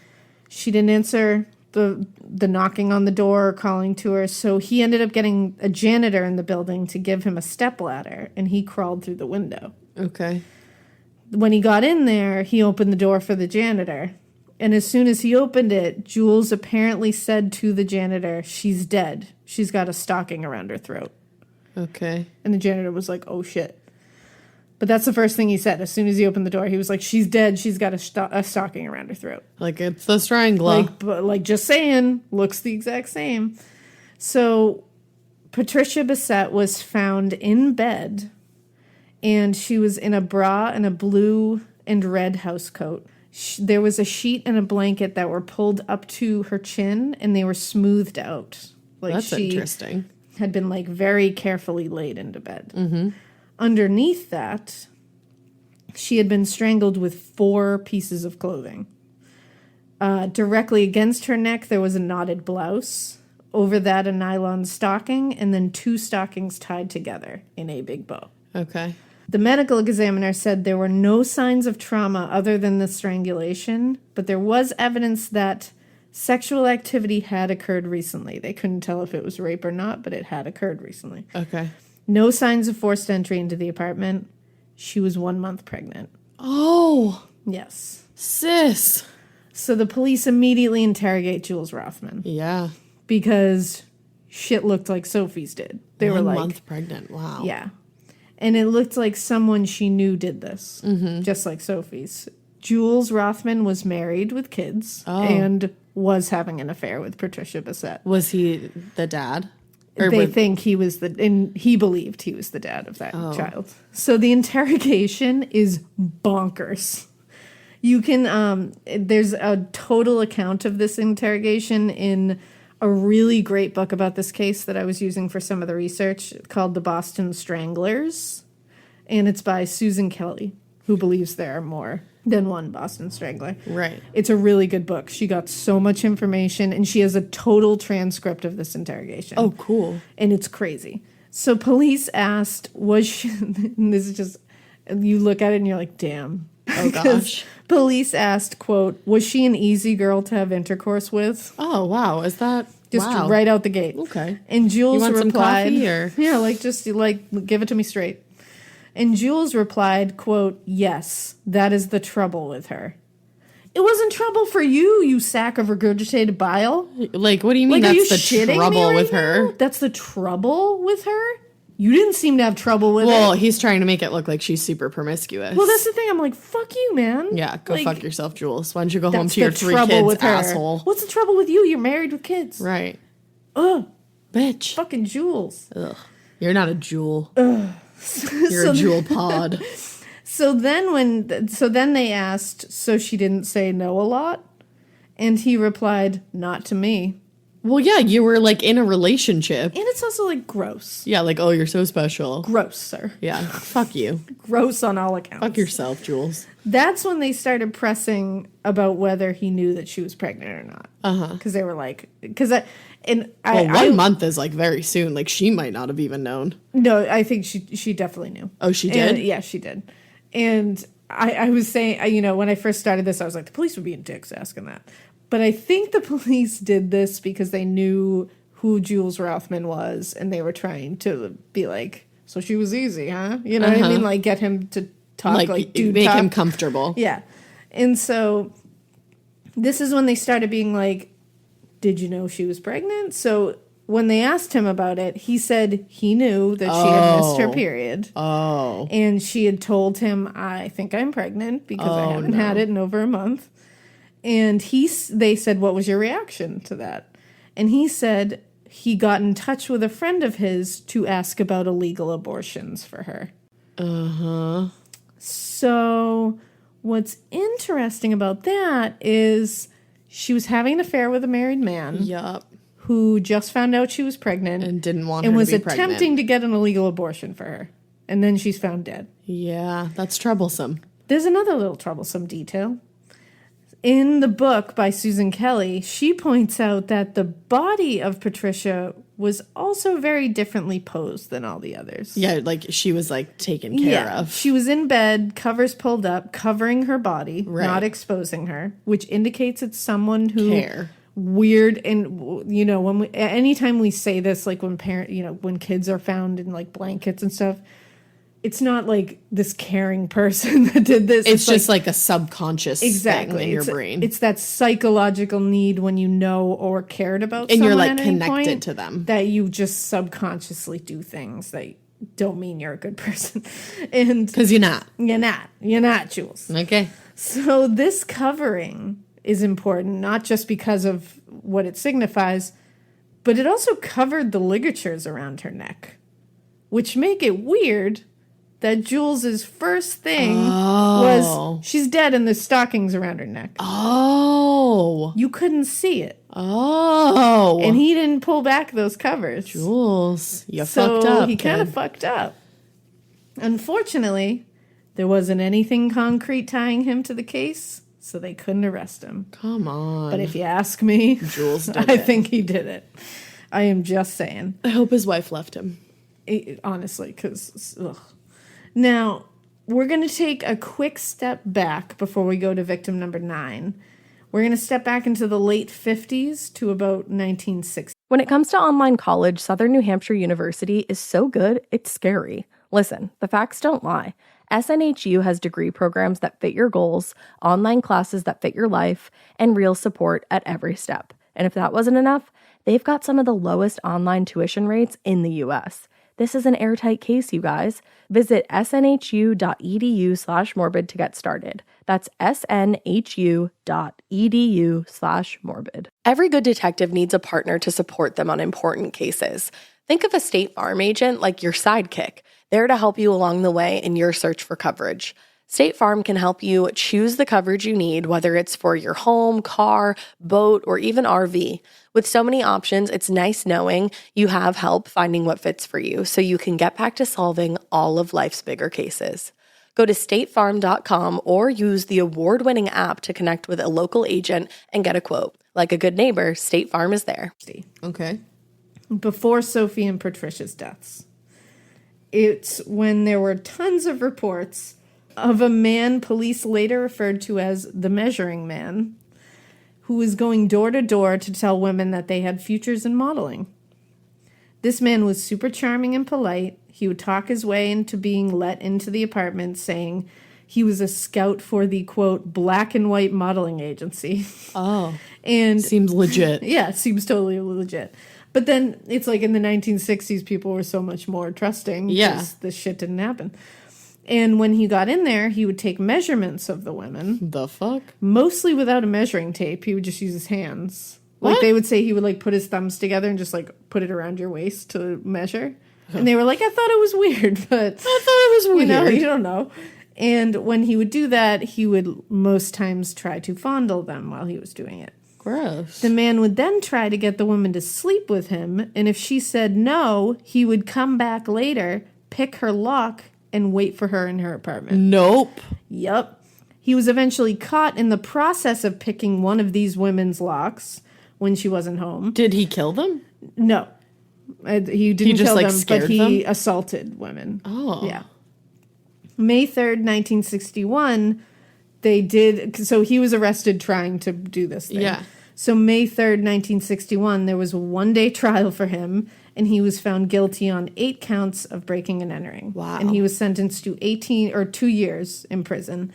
She didn't answer the knocking on the door or calling to her, so he ended up getting a janitor in the building to give him a stepladder, and he crawled through the window. Okay. When he got in there, he opened the door for the janitor. And as soon as he opened it, Jules apparently said to the janitor, she's dead. She's got a stocking around her throat. Okay. And the janitor was like, oh, shit. But that's the first thing he said. As soon as he opened the door, he was like, she's dead. She's got a stocking around her throat. Like it's the Strangler. Like just saying, looks the exact same. So Patricia Bissett was found in bed, and she was in a bra and a blue and red house coat. There was a sheet and a blanket that were pulled up to her chin, and they were smoothed out. Like That's interesting. Had been like very carefully laid into bed. Mm-hmm. Underneath that, she had been strangled with 4 pieces of clothing. Directly against her neck, there was a knotted blouse. Over that, a nylon stocking, and then 2 stockings tied together in a big bow. Okay. The medical examiner said there were no signs of trauma other than the strangulation, but there was evidence that sexual activity had occurred recently. They couldn't tell if it was rape or not, but it had occurred recently. Okay. No signs of forced entry into the apartment. She was 1 month pregnant. Oh. Yes. Sis. So the police immediately interrogate Jules Rothman Yeah. because shit looked like Sophie's did. They were like 1 month pregnant. Wow. Yeah. And it looked like someone she knew did this, just like Sophie's. Jules Rothman was married with kids and was having an affair with Patricia Bissett. Was he the dad? They think he was and he believed he was the dad of that child. So the interrogation is bonkers. You can, there's a total account of this interrogation in a really great book about this case that I was using for some of the research called The Boston Stranglers. And it's by Susan Kelley, who believes there are more than one Boston Strangler. Right. It's a really good book. She got so much information, and she has a total transcript of this interrogation. Oh, cool. And it's crazy. So police asked, was she, and this is just, you look at it and you're like, damn. Oh, gosh. Police asked, quote, was she an easy girl to have intercourse with? Oh, wow. Is that... Just wow. right out the gate. Okay. And Jules you want replied, some coffee or? Yeah, give it to me straight. And Jules replied, quote, yes, that is the trouble with her. It wasn't trouble for you, you sack of regurgitated bile. Like, what do you mean Like, that's the trouble with her? That's the trouble with her? You didn't seem to have trouble with Well, it. he's trying to make it look like she's super promiscuous. Well, that's the thing. I'm like, fuck you, man. Yeah, go Like, fuck yourself, Jules. Why don't you go home that's to your the 3 trouble kids, with her. asshole? What's the trouble with you? You're married with kids. Right. Ugh, Bitch. fucking Jules. Ugh. You're not a jewel. You're a jewel pod. So then they asked, so she didn't say no a lot? And he replied, not to me. Well, yeah, you were, like, in a relationship. And it's also, like, gross. Yeah, like, oh, you're so special. Gross, sir. Yeah, fuck you. Gross on all accounts. Fuck yourself, Jules. That's when they started pressing about whether he knew that she was pregnant or not. Uh-huh. Because they were like, Well, 1 month is, like, very soon. Like, she might not have even known. No, I think she definitely knew. Oh, she did? Yeah, she did. And I was saying, when I first started this, I was like, the police would be in dicks asking that. But I think the police did this because they knew who Jules Rothman was, and they were trying to be like, so she was easy, huh? You know what I mean? Like, get him to talk like dude make talk. him comfortable. Yeah. And so this is when they started being like, did you know she was pregnant? So when they asked him about it, he said he knew that she had missed her period. Oh. And she had told him, I think I'm pregnant because I haven't had it in over a month. And they said, what was your reaction to that? And he said he got in touch with a friend of his to ask about illegal abortions for her. Uh-huh. So what's interesting about that is she was having an affair with a married man. Yup. Who just found out she was pregnant. And didn't want and her was to be pregnant. attempting to get an illegal abortion for her. And then she's found dead. Yeah, that's troublesome. There's another little troublesome detail. In the book by Susan Kelley, she points out that the body of Patricia was also very differently posed than all the others. Yeah, like she was like taken care of. She was in bed, covers pulled up, covering her body, Right. not exposing her, which indicates it's someone who... Care. Weird. And you know, anytime we say this, like when kids are found in like blankets and stuff, it's not like this caring person that did this. It's just like a subconscious thing in your brain. It's that psychological need when you know or cared about and someone you're like at any connected point to them. that you just subconsciously do things that don't mean you're a good person. And Because you're not. You're not, Jules. Okay. So this covering is important, not just because of what it signifies, but it also covered the ligatures around her neck, which make it weird that Jules's first thing was she's dead and there's stockings around her neck. Oh. You couldn't see it. Oh. And he didn't pull back those covers. Jules, you So fucked up. he kind of fucked up. Unfortunately, there wasn't anything concrete tying him to the case, so they couldn't arrest him. Come on. But if you ask me, Jules did I think he did it. I am just saying. I hope his wife left him. Honestly, because... Now, we're going to take a quick step back before we go to victim number 9. We're going to step back into the late 50s to about 1960. When it comes to online college, Southern New Hampshire University is so good, it's scary. Listen, the facts don't lie. SNHU has degree programs that fit your goals, online classes that fit your life, and real support at every step. And if that wasn't enough, they've got some of the lowest online tuition rates in the U.S. This is an airtight case, you guys. Visit snhu.edu/morbid to get started. That's snhu.edu/morbid. Every good detective needs a partner to support them on important cases. Think of a State Farm agent like your sidekick, there to help you along the way in your search for coverage. State Farm can help you choose the coverage you need, whether it's for your home, car, boat, or even RV. With so many options, it's nice knowing you have help finding what fits for you so you can get back to solving all of life's bigger cases. Go to statefarm.com or use the award-winning app to connect with a local agent and get a quote. Like a good neighbor, State Farm is there. Okay. Before Sophie and Patricia's deaths. It's when there were tons of reports of a man police later referred to as the Measuring Man, who was going door to door to tell women that they had futures in modeling. This man was super charming and polite. He would talk his way into being let into the apartment, saying he was a scout for the, quote, black and white modeling agency. Oh. And seems legit. Yeah, it seems totally legit. But then it's like in the 1960s, people were so much more trusting. Yeah. This shit didn't happen. And when he got in there, he would take measurements of the women. The fuck? Mostly without a measuring tape. He would just use his hands. What? Like they would say he would like put his thumbs together and just like put it around your waist to measure. And they were like, I thought it was weird, but I thought it was weird. you don't know. And when he would do that, he would most times try to fondle them while he was doing it. Gross. The man would then try to get the woman to sleep with him, and if she said no, he would come back later, pick her lock, and wait for her in her apartment. Nope. Yep. He was eventually caught in the process of picking one of these women's locks when she wasn't home. Did he kill them? No. He didn't just, kill like, them, scared but he them? assaulted women. Oh. Yeah. May 3rd, 1961, they did... So he was arrested trying to do this thing. Yeah. So May 3rd, 1961, there was a one-day trial for him, and he was found guilty on 8 counts of breaking and entering. Wow. And he was sentenced to 2 years in prison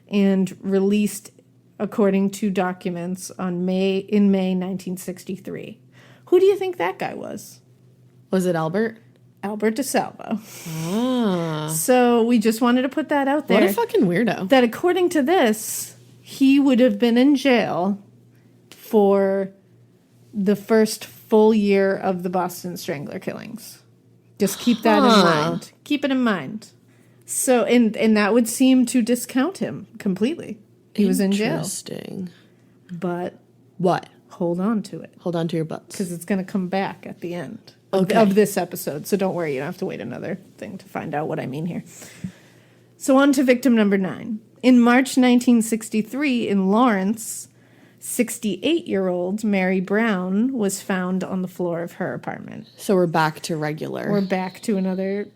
and released, according to documents, in May 1963. Who do you think that guy was? Was it Albert? Albert DeSalvo. Ah. So we just wanted to put that out there. What a fucking weirdo. That according to this, he would have been in jail for the first full year of the Boston Strangler killings. Just keep that in mind. Keep it in mind. So, and that would seem to discount him completely. He was in jail. Interesting. But What? hold on to it. Hold on to your butts. Because it's going to come back at the end Okay. of this episode. So don't worry, you don't have to wait another thing to find out what I mean here. So on to victim number 9. In March 1963 in Lawrence, 68-year-old Mary Brown was found on the floor of her apartment. So we're back to regular. We're back to another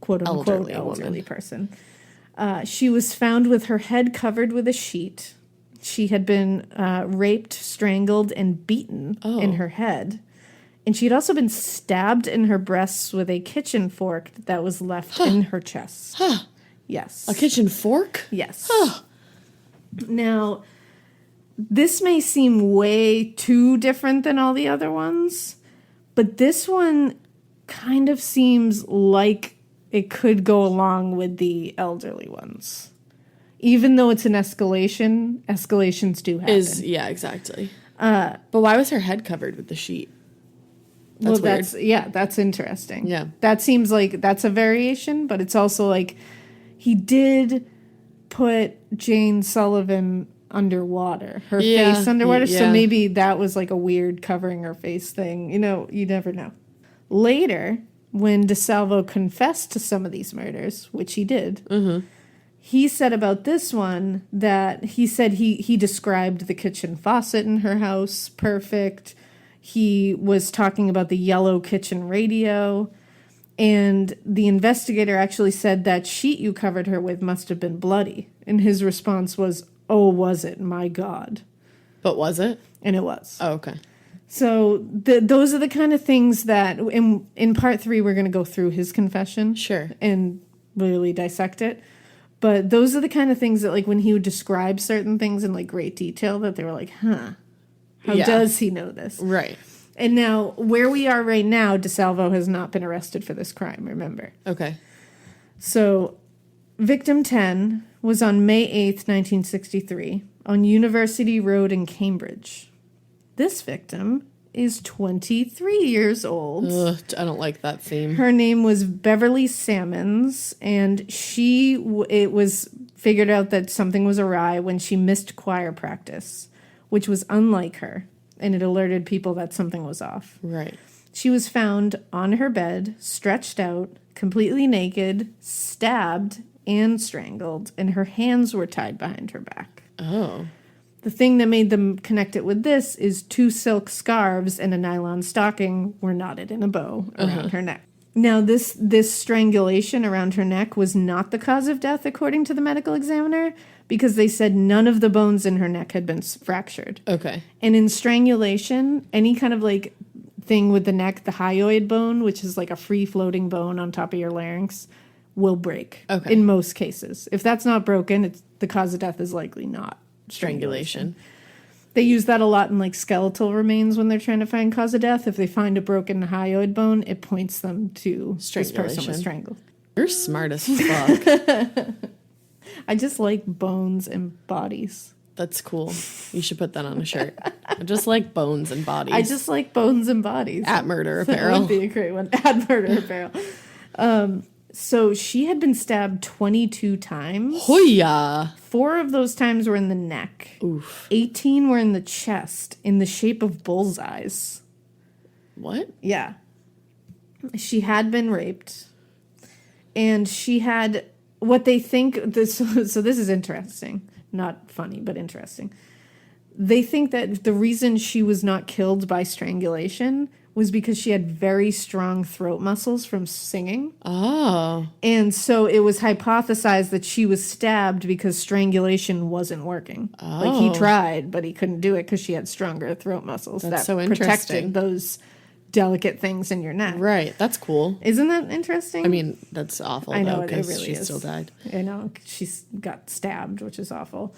quote-unquote elderly woman. person. She was found with her head covered with a sheet. She had been raped, strangled, and beaten in her head. And she had also been stabbed in her breasts with a kitchen fork that was left in her chest. Yes. A kitchen fork? Yes. Now, this may seem way too different than all the other ones, but this one kind of seems like it could go along with the elderly ones. Even though it's an escalation, escalations do happen. Yeah, exactly. But why was her head covered with the sheet? That's weird. That's interesting. Yeah. That seems like that's a variation, but it's also like he did put Jane Sullivan underwater, her face underwater, so maybe that was like a weird covering her face thing. You know, you never know. Later, when DeSalvo confessed to some of these murders, which he did, he said about this one that he said he described the kitchen faucet in her house perfect. He was talking about the yellow kitchen radio. And the investigator actually said that sheet you covered her with must have been bloody. And his response was, "Oh, was it? My God." But was it? And it was. Oh, okay. So those are the kind of things that in part 3, we're going to go through his confession. Sure. And really dissect it. But those are the kind of things that, like, when he would describe certain things in, like, great detail, that they were like, how does he know this? Right. And now, where we are right now, DeSalvo has not been arrested for this crime, remember? Okay. So, victim 10 was on May 8th, 1963, on University Road in Cambridge. This victim is 23 years old. Ugh, I don't like that theme. Her name was Beverly Sammons, and it was figured out that something was awry when she missed choir practice, which was unlike her, and it alerted people that something was off. Right. She was found on her bed, stretched out, completely naked, stabbed, and strangled, and her hands were tied behind her back. Oh. The thing that made them connect it with this is 2 silk scarves and a nylon stocking were knotted in a bow around her neck. Now, this strangulation around her neck was not the cause of death, according to the medical examiner, because they said none of the bones in her neck had been fractured. Okay. And in strangulation, any kind of, like, thing with the neck, the hyoid bone, which is like a free-floating bone on top of your larynx, will break. Okay. In most cases. If that's not broken, the cause of death is likely not Strangulation. They use that a lot in, like, skeletal remains when they're trying to find cause of death. If they find a broken hyoid bone, it points them to this person was strangled. You're smart as fuck. I just like bones and bodies. That's cool. You should put that on a shirt. I just like bones and bodies. I just like bones and bodies. At Murder That Apparel. would be a great one. At Murder Apparel. So she had been stabbed 22 times. Hoya. 4 of those times were in the neck. Oof. 18 were in the chest in the shape of bullseyes. What? Yeah. She had been raped. And she had what they think so this is interesting. Not funny, but interesting. They think that the reason she was not killed by strangulation was because she had very strong throat muscles from singing. Oh. And so it was hypothesized that she was stabbed because strangulation wasn't working. Oh. Like, he tried, but he couldn't do it because she had stronger throat muscles That's that so interesting. protected those delicate things in your neck. Right. That's cool. Isn't that interesting? I mean, that's awful. I know, though, it 'cause really she is. still died. I know, she's got stabbed, which is awful.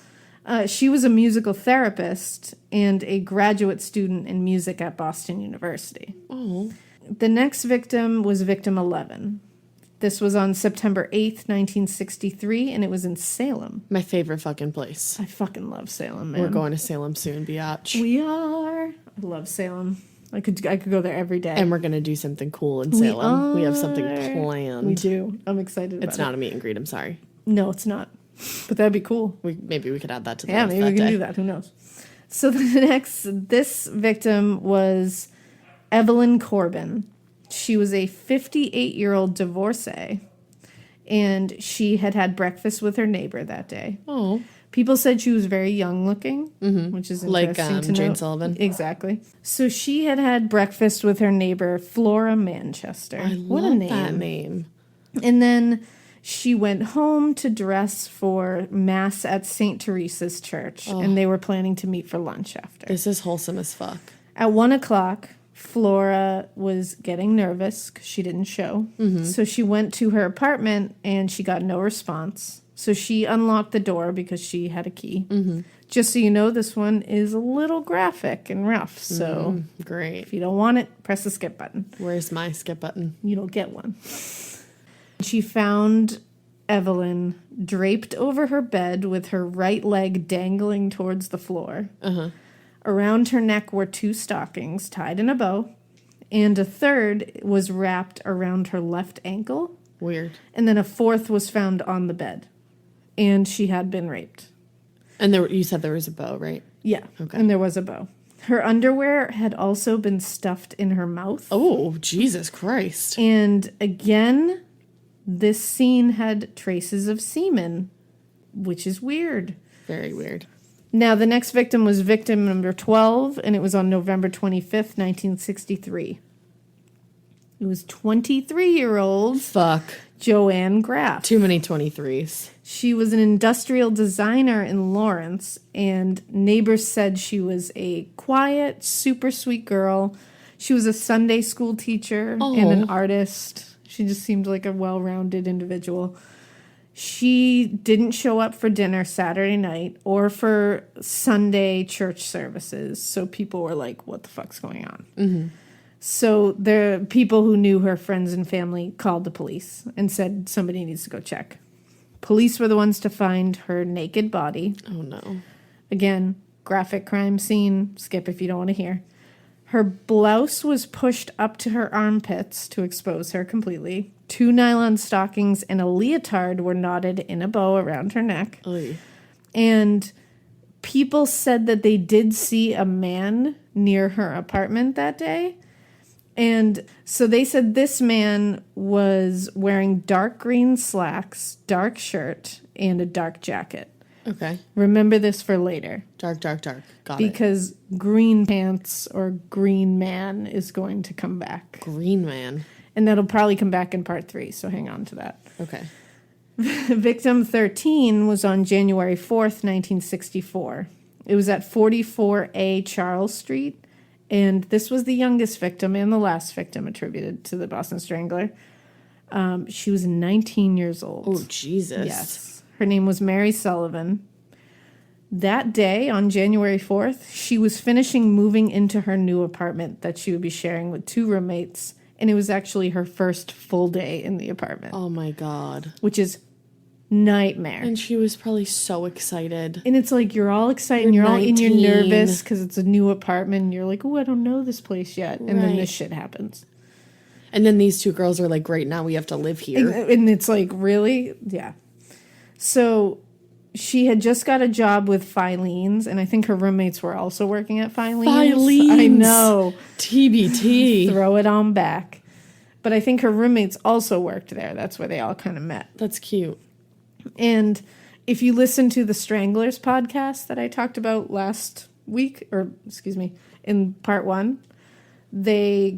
She was a musical therapist and a graduate student in music at Boston University. Oh. The next victim was victim 11. This was on September 8th, 1963, and it was in Salem. My favorite fucking place. I fucking love Salem, man. We're going to Salem soon, biatch. We are. I love Salem. I could go there every day. And we're going to do something cool in Salem. We have something planned. We do. I'm excited about it. It's not a meet and greet, I'm sorry. No, it's not. But that'd be cool. Maybe we could add that to the Yeah, list maybe we that can day. do that. Who knows? So this victim was Evelyn Corbin. She was a 58-year-old divorcee, and she had breakfast with her neighbor that day. Oh. People said she was very young looking, which is interesting to Jane note. Sullivan. Exactly. So she had breakfast with her neighbor, Flora Manchester. What a name. That name. And then she went home to dress for Mass at St. Teresa's Church, and they were planning to meet for lunch after. This is wholesome as fuck. At 1 o'clock, Flora was getting nervous because she didn't show. So she went to her apartment, and she got no response. So she unlocked the door because she had a key. Just so you know, this one is a little graphic and rough. So Great. if you don't want it, press the skip button. Where's my skip button? You don't get one. She found Evelyn draped over her bed with her right leg dangling towards the floor. Around her neck were 2 stockings tied in a bow, and a third was wrapped around her left ankle. Weird. And then a 4th was found on the bed. And she had been raped. And you said there was a bow, right? Yeah. Okay. And there was a bow. Her underwear had also been stuffed in her mouth. Oh, Jesus Christ. And again, this scene had traces of semen, which is weird. Very weird. Now, the next victim was victim number 12, and it was on November 25th, 1963. It was 23-year-old Fuck. Joanne Graff. Too many 23s. She was an industrial designer in Lawrence, and neighbors said she was a quiet, super sweet girl. She was a Sunday school teacher and an artist. She just seemed like a well-rounded individual. She didn't show up for dinner Saturday night or for Sunday church services, so people were like, what the fuck's going on? So the people who knew her, friends and family, called the police and said somebody needs to go check. Police were the ones to find her naked body. Oh, no. Again, graphic crime scene. Skip if you don't want to hear. Her blouse was pushed up to her armpits to expose her completely. 2 nylon stockings and a leotard were knotted in a bow around her neck. Oy. And people said that they did see a man near her apartment that day. And so they said this man was wearing dark green slacks, dark shirt, and a dark jacket. Okay. Remember this for later. Dark. Got it. Because green pants or green man is going to come back. Green man. And that'll probably come back in part 3, so hang on to that. Okay. Victim 13 was on January 4th, 1964. It was at 44A Charles Street. And this was the youngest victim and the last victim attributed to the Boston Strangler. She was 19 years old. Oh, Jesus. Yes. Her name was Mary Sullivan. That day, on January 4th, she was finishing moving into her new apartment that she would be sharing with 2 roommates. And it was actually her first full day in the apartment. Oh, my God. Which is nightmare. And she was probably so excited. And it's like you're all excited and you're all and you're nervous because it's a new apartment and you're like, oh, I don't know this place yet. And then this shit happens. And then these 2 girls are like, great, now we have to live here. And it's like, really? Yeah. So she had just got a job with Filene's, and I think her roommates were also working at Filene's. I know. TBT. Throw it on back. But I think her roommates also worked there. That's where they all kind of met. That's cute. And if you listen to the Stranglers podcast that I talked about last week, or excuse me, in part 1, they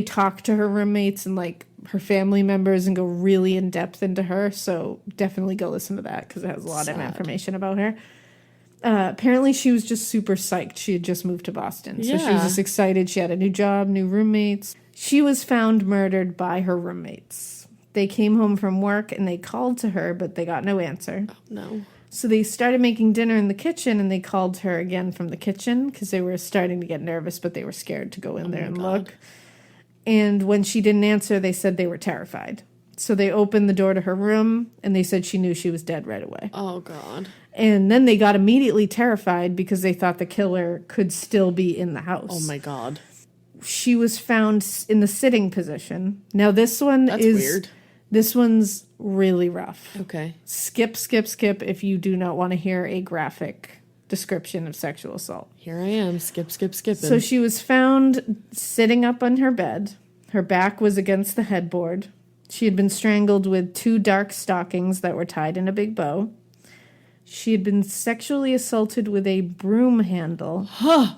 talk to her roommates and like her family members and go really in depth into her. So definitely go listen to that because it has a lot of information about her. Apparently she was just super psyched. She had just moved to Boston. So she was just excited. She had a new job, new roommates. She was found murdered by her roommates. They came home from work and they called to her, but they got no answer. Oh, no. So they started making dinner in the kitchen, and they called her again from the kitchen because they were starting to get nervous, but they were scared to go in there and look. And when she didn't answer, they said they were terrified. So they opened the door to her room, and they said she knew she was dead right away. Oh, God. And then they got immediately terrified because they thought the killer could still be in the house. Oh, my God. She was found in the sitting position. Now, this one That's weird. This one's really rough. Okay. Skip if you do not want to hear a graphic description of sexual assault. Here I am. Skipping. So she was found sitting up on her bed. Her back was against the headboard. She had been strangled with 2 dark stockings that were tied in a big bow. She had been sexually assaulted with a broom handle. Huh.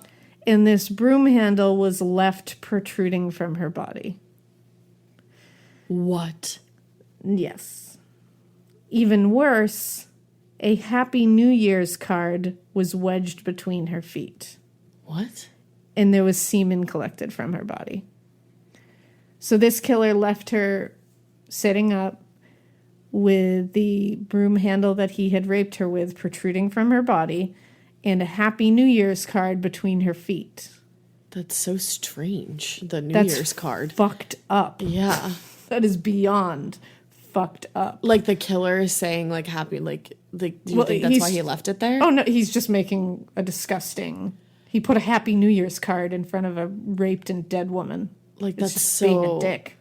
And this broom handle was left protruding from her body. What? Yes. Even worse, a Happy New Year's card was wedged between her feet. What? And there was semen collected from her body. So this killer left her sitting up with the broom handle that he had raped her with protruding from her body and a Happy New Year's card between her feet. That's so strange. The New That's Year's card. Fucked up. Yeah. That is beyond fucked up. Like the killer is saying like happy, like do you think that's why he left it there? Oh no, he's just making a disgusting. He put a Happy New Year's card in front of a raped and dead woman. Like It's that's just so being a dick.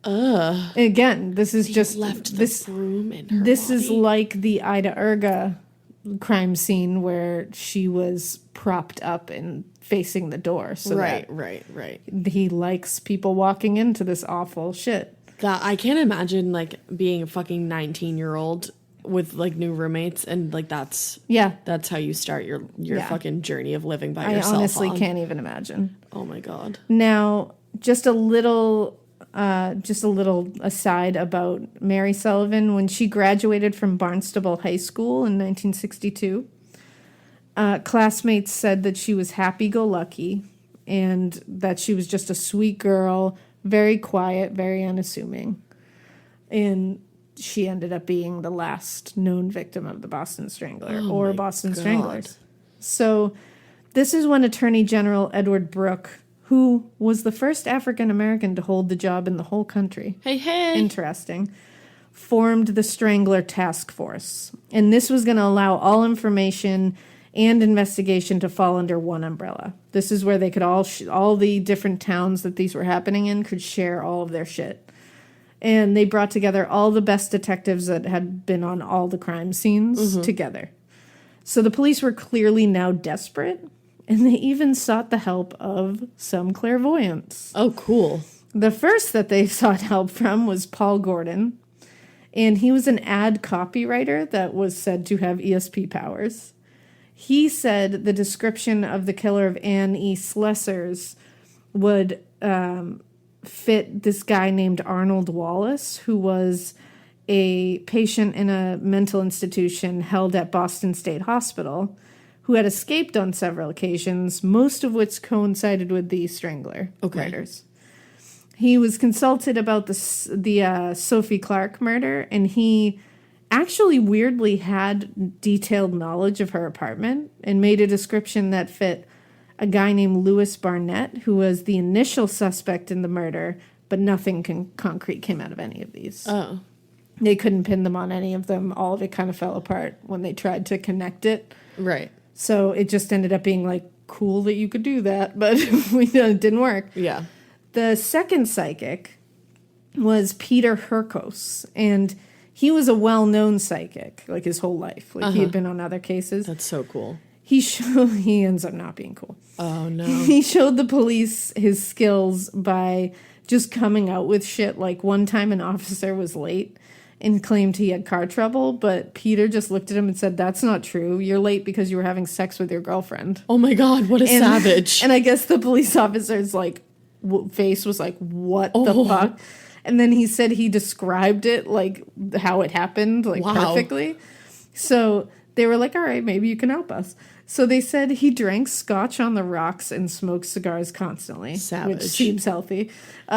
Again, this is just left this. the broom in her This body. is like the Ida Erga crime scene where she was propped up and facing the door. So right. that he likes people walking into this awful shit. That I can't imagine like being a fucking 19-year-old with like new roommates and like that's how you start your fucking journey of living by yourself. I honestly can't even imagine. Oh my God. Now, just a little aside about Mary Sullivan. When she graduated from Barnstable High School in 1962, classmates said that she was happy-go-lucky and that she was just a sweet girl, very quiet, very unassuming. And she ended up being the last known victim of the Boston Strangler or Boston Stranglers. So this is when Attorney General Edward Brooke, who was the first African-American to hold the job in the whole country. Hey. Interesting. Formed the Strangler Task Force. And this was going to allow all information and investigation to fall under one umbrella. This is where they could all the different towns that these were happening in could share all of their shit. And they brought together all the best detectives that had been on all the crime scenes together. So the police were clearly now desperate, and they even sought the help of some clairvoyants. Oh, cool. The first that they sought help from was Paul Gordon, and he was an ad copywriter that was said to have ESP powers. He said the description of the killer of Anne E. Slessors would fit this guy named Arnold Wallace, who was a patient in a mental institution held at Boston State Hospital, who had escaped on several occasions, most of which coincided with the Strangler murders. He was consulted about the Sophie Clark murder, and he actually weirdly had detailed knowledge of her apartment and made a description that fit a guy named Louis Barnett, who was the initial suspect in the murder, but nothing concrete came out of any of these. Oh. They couldn't pin them on any of them. All of it kind of fell apart when they tried to connect it. Right. So it just ended up being like, cool that you could do that, but it didn't work. Yeah. The second psychic was Peter Hurkos, and he was a well-known psychic, like his whole life. Like he had been on other cases. That's so cool. He ends up not being cool. Oh, no. He showed the police his skills by just coming out with shit. Like one time an officer was late and claimed he had car trouble, but Peter just looked at him and said, "That's not true. You're late because you were having sex with your girlfriend." Oh my God, what a savage. And I guess the police officer's like face was like, what the fuck? And then he said he described it like how it happened, like perfectly. So they were like, all right, maybe you can help us. So they said he drank scotch on the rocks and smoked cigars constantly. Savage. Which seems healthy.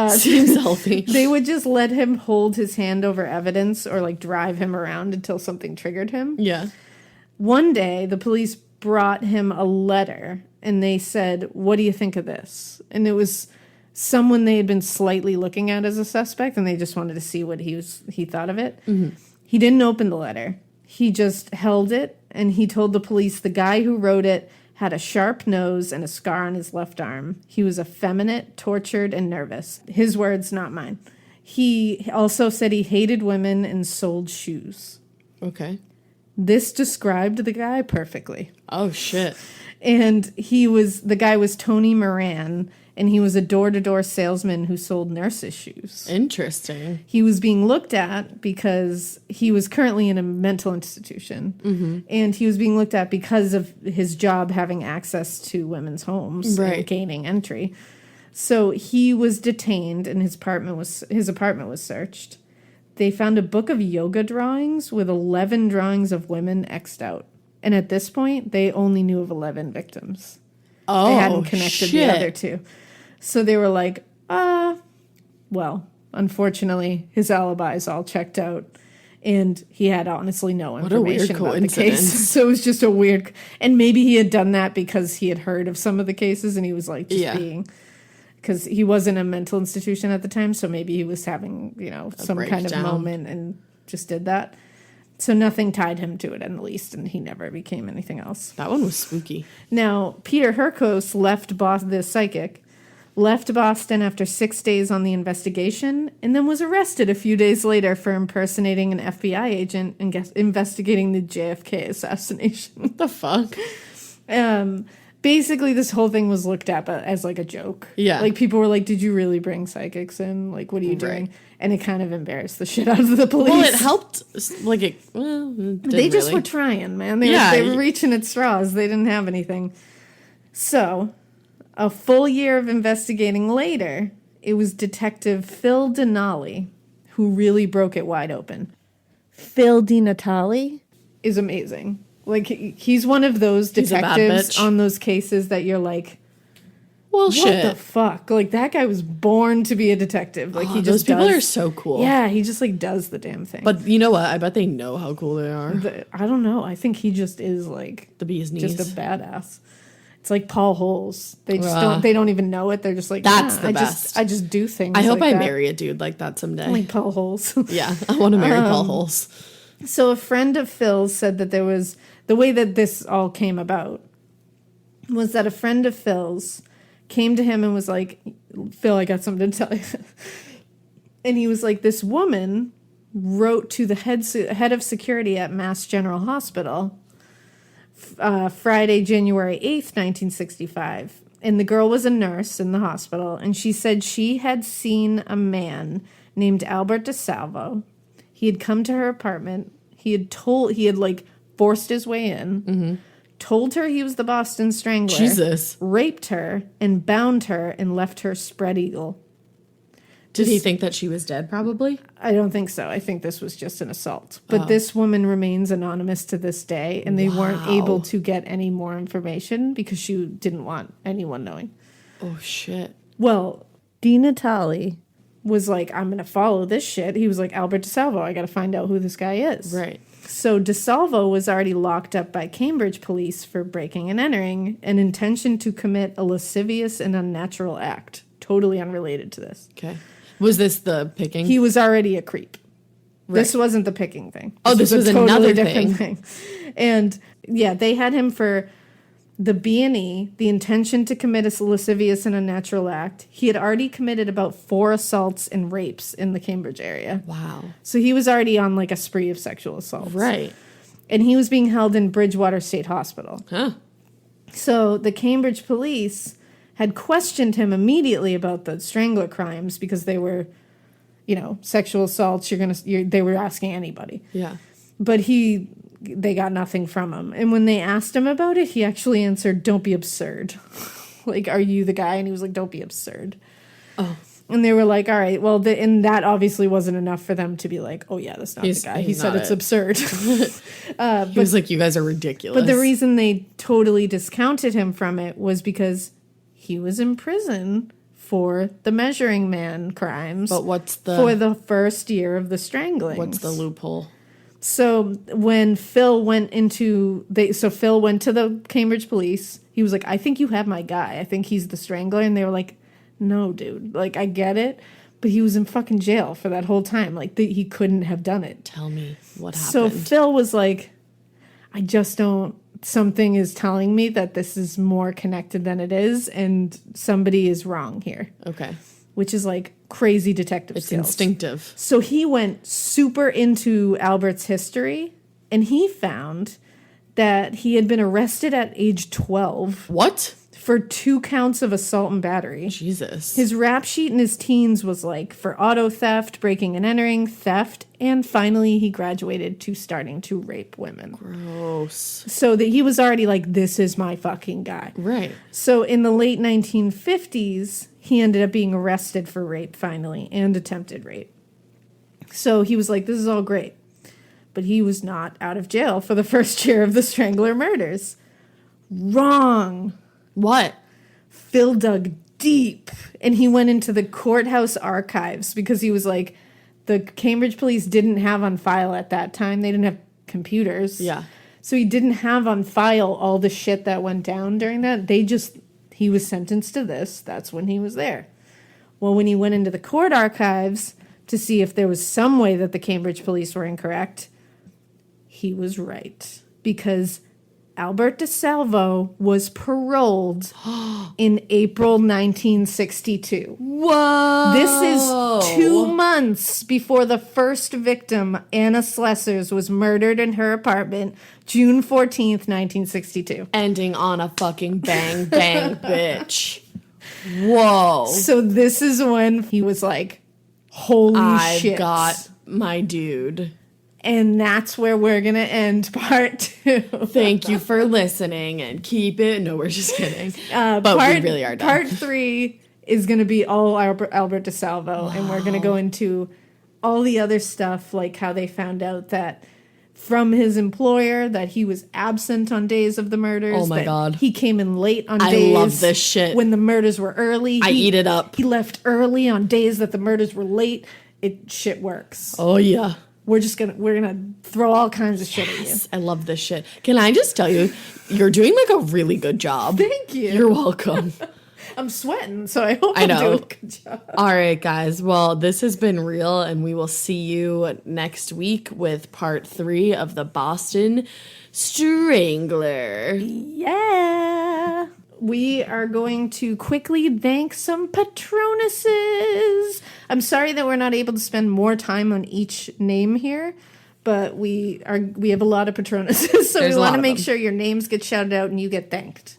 Seems healthy. They would just let him hold his hand over evidence or like drive him around until something triggered him. Yeah. One day, the police brought him a letter and they said, "What do you think of this?" And it was someone they had been slightly looking at as a suspect, and they just wanted to see what he thought of it. Mm-hmm. He didn't open the letter. He just held it, and he told the police the guy who wrote it had a sharp nose and a scar on his left arm. He was effeminate, tortured, and nervous. His words, not mine. He also said he hated women and sold shoes. Okay. This described the guy perfectly. Oh, shit. And the guy was Tony Moran, and he was a door-to-door salesman who sold nurses' shoes. Interesting. He was being looked at because he was currently in a mental institution, and he was being looked at because of his job having access to women's homes and gaining entry. So he was detained, and his apartment was searched. They found a book of yoga drawings with 11 drawings of women X'd out. And at this point, they only knew of 11 victims. Oh, they hadn't connected the other two. So they were like, well, unfortunately, his alibi's all checked out. And he had honestly no information about the case. So it was just a weird... And maybe he had done that because he had heard of some of the cases and he was like being... Because he was in a mental institution at the time, so maybe he was having, some kind of moment and just did that. So nothing tied him to it, at least, and he never became anything else. That one was spooky. Now, Peter Hurkos the psychic, left Boston after 6 days on the investigation, and then was arrested a few days later for impersonating an FBI agent and investigating the JFK assassination. What the fuck? Basically, this whole thing was looked at as like a joke. Yeah. Like, people were like, "Did you really bring psychics in? Like, what are you doing?" Right. And it kind of embarrassed the shit out of the police. Well, it helped. They just were trying, man. They were reaching at straws. They didn't have anything. So, a full year of investigating later, it was Detective Phil Denali who really broke it wide open. Phil DiNatale is amazing. Like, he's one of those detectives on those cases that you're like, well, what the fuck? Like, that guy was born to be a detective. Like, he just those people are so cool. Yeah, he just, like, does the damn thing. But you know what? I bet they know how cool they are. I don't know. I think he just is, like... the bee's knees. Just a badass. It's like Paul Holes. They just they don't even know it. They're just like, that's the best. I just do things I hope like I marry a dude like that someday. Like Paul Holes. Yeah, I want to marry Paul Holes. So a friend of Phil's said that there was... The way that this all came about was that a friend of Phil's came to him and was like, "Phil, I got something to tell you." And he was like, "This woman wrote to the head of security at Mass General Hospital Friday, January 8th, 1965. And the girl was a nurse in the hospital, and she said she had seen a man named Albert DeSalvo. He had come to her apartment. He had forced his way in, told her he was the Boston Strangler, raped her, and bound her, and left her spread eagle." Did he think that she was dead, probably? I don't think so. I think this was just an assault. But this woman remains anonymous to this day, and they weren't able to get any more information because she didn't want anyone knowing. Oh, shit. Well, DiNatale was like, "I'm going to follow this shit." He was like, "Albert DeSalvo, I got to find out who this guy is." Right. So DeSalvo was already locked up by Cambridge police for breaking and entering, an intention to commit a lascivious and unnatural act. Totally unrelated to this. Okay. Was this the picking? He was already a creep. Right. This wasn't the picking thing. This was totally another different thing. And yeah, they had him for the B&E, the intention to commit a lascivious and unnatural act. He had already committed about 4 assaults and rapes in the Cambridge area. Wow. So he was already on like a spree of sexual assaults. Right. And he was being held in Bridgewater State Hospital. Huh. So the Cambridge police had questioned him immediately about the Strangler crimes because they were, sexual assaults. They were asking anybody. Yeah. But they got nothing from him. And when they asked him about it, he actually answered, "Don't be absurd." Like, "Are you the guy?" And he was like, "Don't be absurd." Oh. And they were like, all right, well, and that obviously wasn't enough for them to be like, oh, yeah, that's not the guy. He said it's absurd. He was like, you guys are ridiculous. But the reason they totally discounted him from it was because he was in prison for the Measuring Man crimes. But for the first year of the Strangling. What's the loophole? So when Phil went to the Cambridge police, he was like, I think you have my guy. I think he's the Strangler. And they were like, no, dude. Like, I get it. But he was in fucking jail for that whole time. Like, he couldn't have done it. Tell me what happened. So Phil was like, I just don't. Something is telling me that this is more connected than it is. And somebody is wrong here. Okay. Which is like crazy detective skills. It's instinctive. So he went super into Albert's history. And he found that he had been arrested at age 12. What? For 2 counts of assault and battery. Jesus. His rap sheet in his teens was like for auto theft, breaking and entering, theft, and finally he graduated to starting to rape women. Gross. So that he was already like, this is my fucking guy. Right. So in the late 1950s, he ended up being arrested for rape finally and attempted rape. So he was like, this is all great. But he was not out of jail for the first year of the Strangler murders. Wrong. What? Phil dug deep and he went into the courthouse archives because he was like, the Cambridge police didn't have on file at that time. They didn't have computers. Yeah. So he didn't have on file all the shit that went down during that. He was sentenced to this. That's when he was there. Well, when he went into the court archives to see if there was some way that the Cambridge police were incorrect, he was right. Because Albert DeSalvo was paroled in April 1962. Whoa! This is 2 months before the first victim, Anna Slessers, was murdered in her apartment, June 14th, 1962. Ending on a fucking bang, bang, bitch. Whoa. So this is when he was like, holy shit. I've got my dude. And that's where we're going to end part 2. Thank you for listening and keep it. No, we're just kidding. But we really are done. Part 3 is going to be all Albert DeSalvo. Wow. And we're going to go into all the other stuff, like how they found out that from his employer that he was absent on days of the murders. Oh my God. He came in late on days. I love this shit. When the murders were early. I eat it up. He left early on days that the murders were late. Shit works. Oh yeah. We're gonna throw all kinds of shit at you. I love this shit. Can I just tell you, you're doing like a really good job. Thank you. You're welcome. I'm sweating, so I hope I'm doing a good job. All right, guys. Well, this has been real, and we will see you next week with part 3 of the Boston Strangler. Yeah. We are going to quickly thank some patronuses. I'm sorry that we're not able to spend more time on each name here, but we have a lot of patronuses, so we want to make sure your names get shouted out and you get thanked.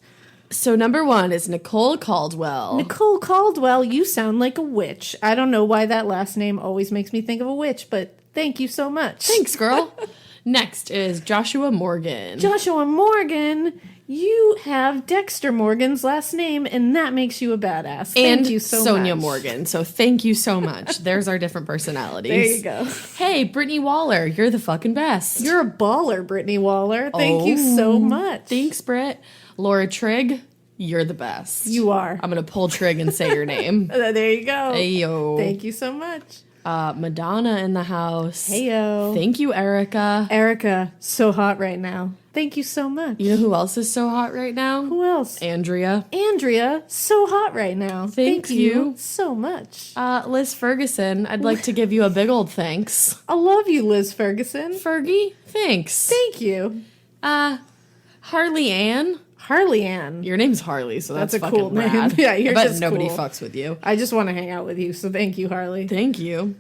So number 1 is Nicole Caldwell. Nicole Caldwell, you sound like a witch. I don't know why that last name always makes me think of a witch, but thank you so much. Thanks, girl. Next is Joshua Morgan. Joshua Morgan, you have Dexter Morgan's last name, and that makes you a badass. Thank you so much. And Sonia Morgan. So thank you so much. There's our different personalities. There you go. Hey, Brittany Waller, you're the fucking best. You're a baller, Brittany Waller. Thank you so much. Thanks, Britt. Laura Trigg, you're the best. You are. I'm going to pull Trigg and say your name. There you go. Ayo. Thank you so much. Madonna in the house. Heyo. Thank you, Erica. Erica, so hot right now. Thank you so much. You know who else is so hot right now? Who else? Andrea. Andrea, so hot right now. Thank you so much. Liz Ferguson, I'd like to give you a big old thanks. I love you, Liz Ferguson. Fergie, thanks. Thank you. Harley Ann. Harley Ann. Your name's Harley, so that's a fucking cool name. rad. Yeah, you're I bet just nobody cool. fucks with you. I just want to hang out with you, so thank you, Harley. Thank you.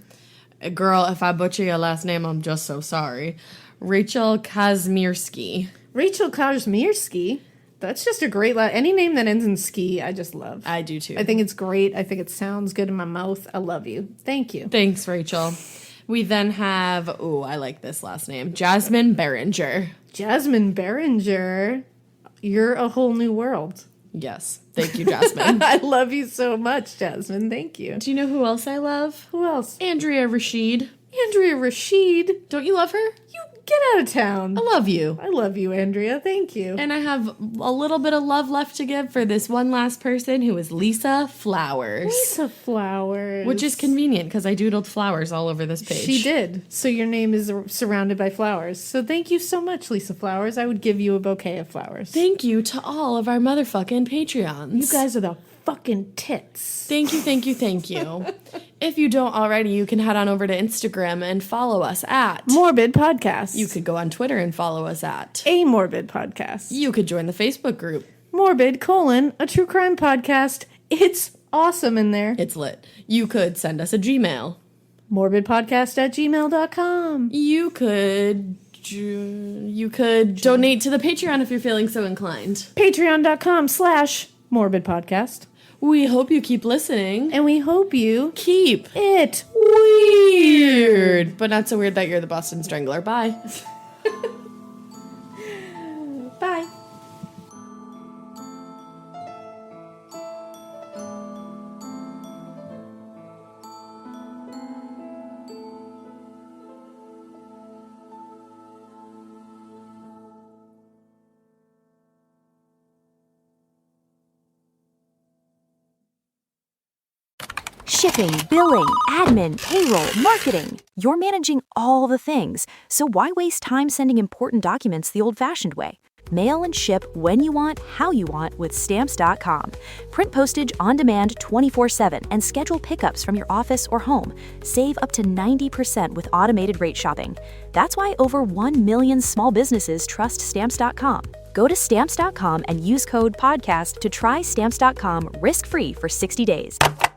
Girl, if I butcher your last name, I'm just so sorry. Rachel Kazmierski. Rachel Kazmierski. That's just a great any name that ends in ski, I just love. I do too. I think it's great. I think it sounds good in my mouth. I love you. Thank you. Thanks, Rachel. We then have, I like this last name, Jasmine Behringer. Jasmine Behringer. You're a whole new world. Yes. Thank you, Jasmine. I love you so much, Jasmine. Thank you. Do you know who else I love? Who else? Andrea Rashid. Andrea Rashid. Don't you love her? You get out of town. I love you. I love you, Andrea. Thank you. And I have a little bit of love left to give for this one last person who is Lisa Flowers. Lisa Flowers. Which is convenient because I doodled flowers all over this page. She did. So your name is surrounded by flowers. So thank you so much, Lisa Flowers. I would give you a bouquet of flowers. Thank you to all of our motherfucking Patreons. You guys are the fucking tits. Thank you, thank you, thank you. If you don't already, you can head on over to Instagram and follow us at Morbid Podcast. You could go on Twitter and follow us at A Morbid Podcast. You could join the Facebook group Morbid, a true crime podcast. It's awesome in there. It's lit. You could send us a Gmail. morbidpodcast@gmail.com. You could donate to the Patreon if you're feeling so inclined. Patreon.com/Morbid Podcast. We hope you keep listening. And we hope you keep it weird. But not so weird that you're the Boston Strangler. Bye. Bye. Shipping, billing, admin, payroll, marketing. You're managing all the things, so why waste time sending important documents the old-fashioned way? Mail and ship when you want, how you want with Stamps.com. Print postage on demand 24/7 and schedule pickups from your office or home. Save up to 90% with automated rate shopping. That's why over 1 million small businesses trust Stamps.com. Go to Stamps.com and use code PODCAST to try Stamps.com risk-free for 60 days.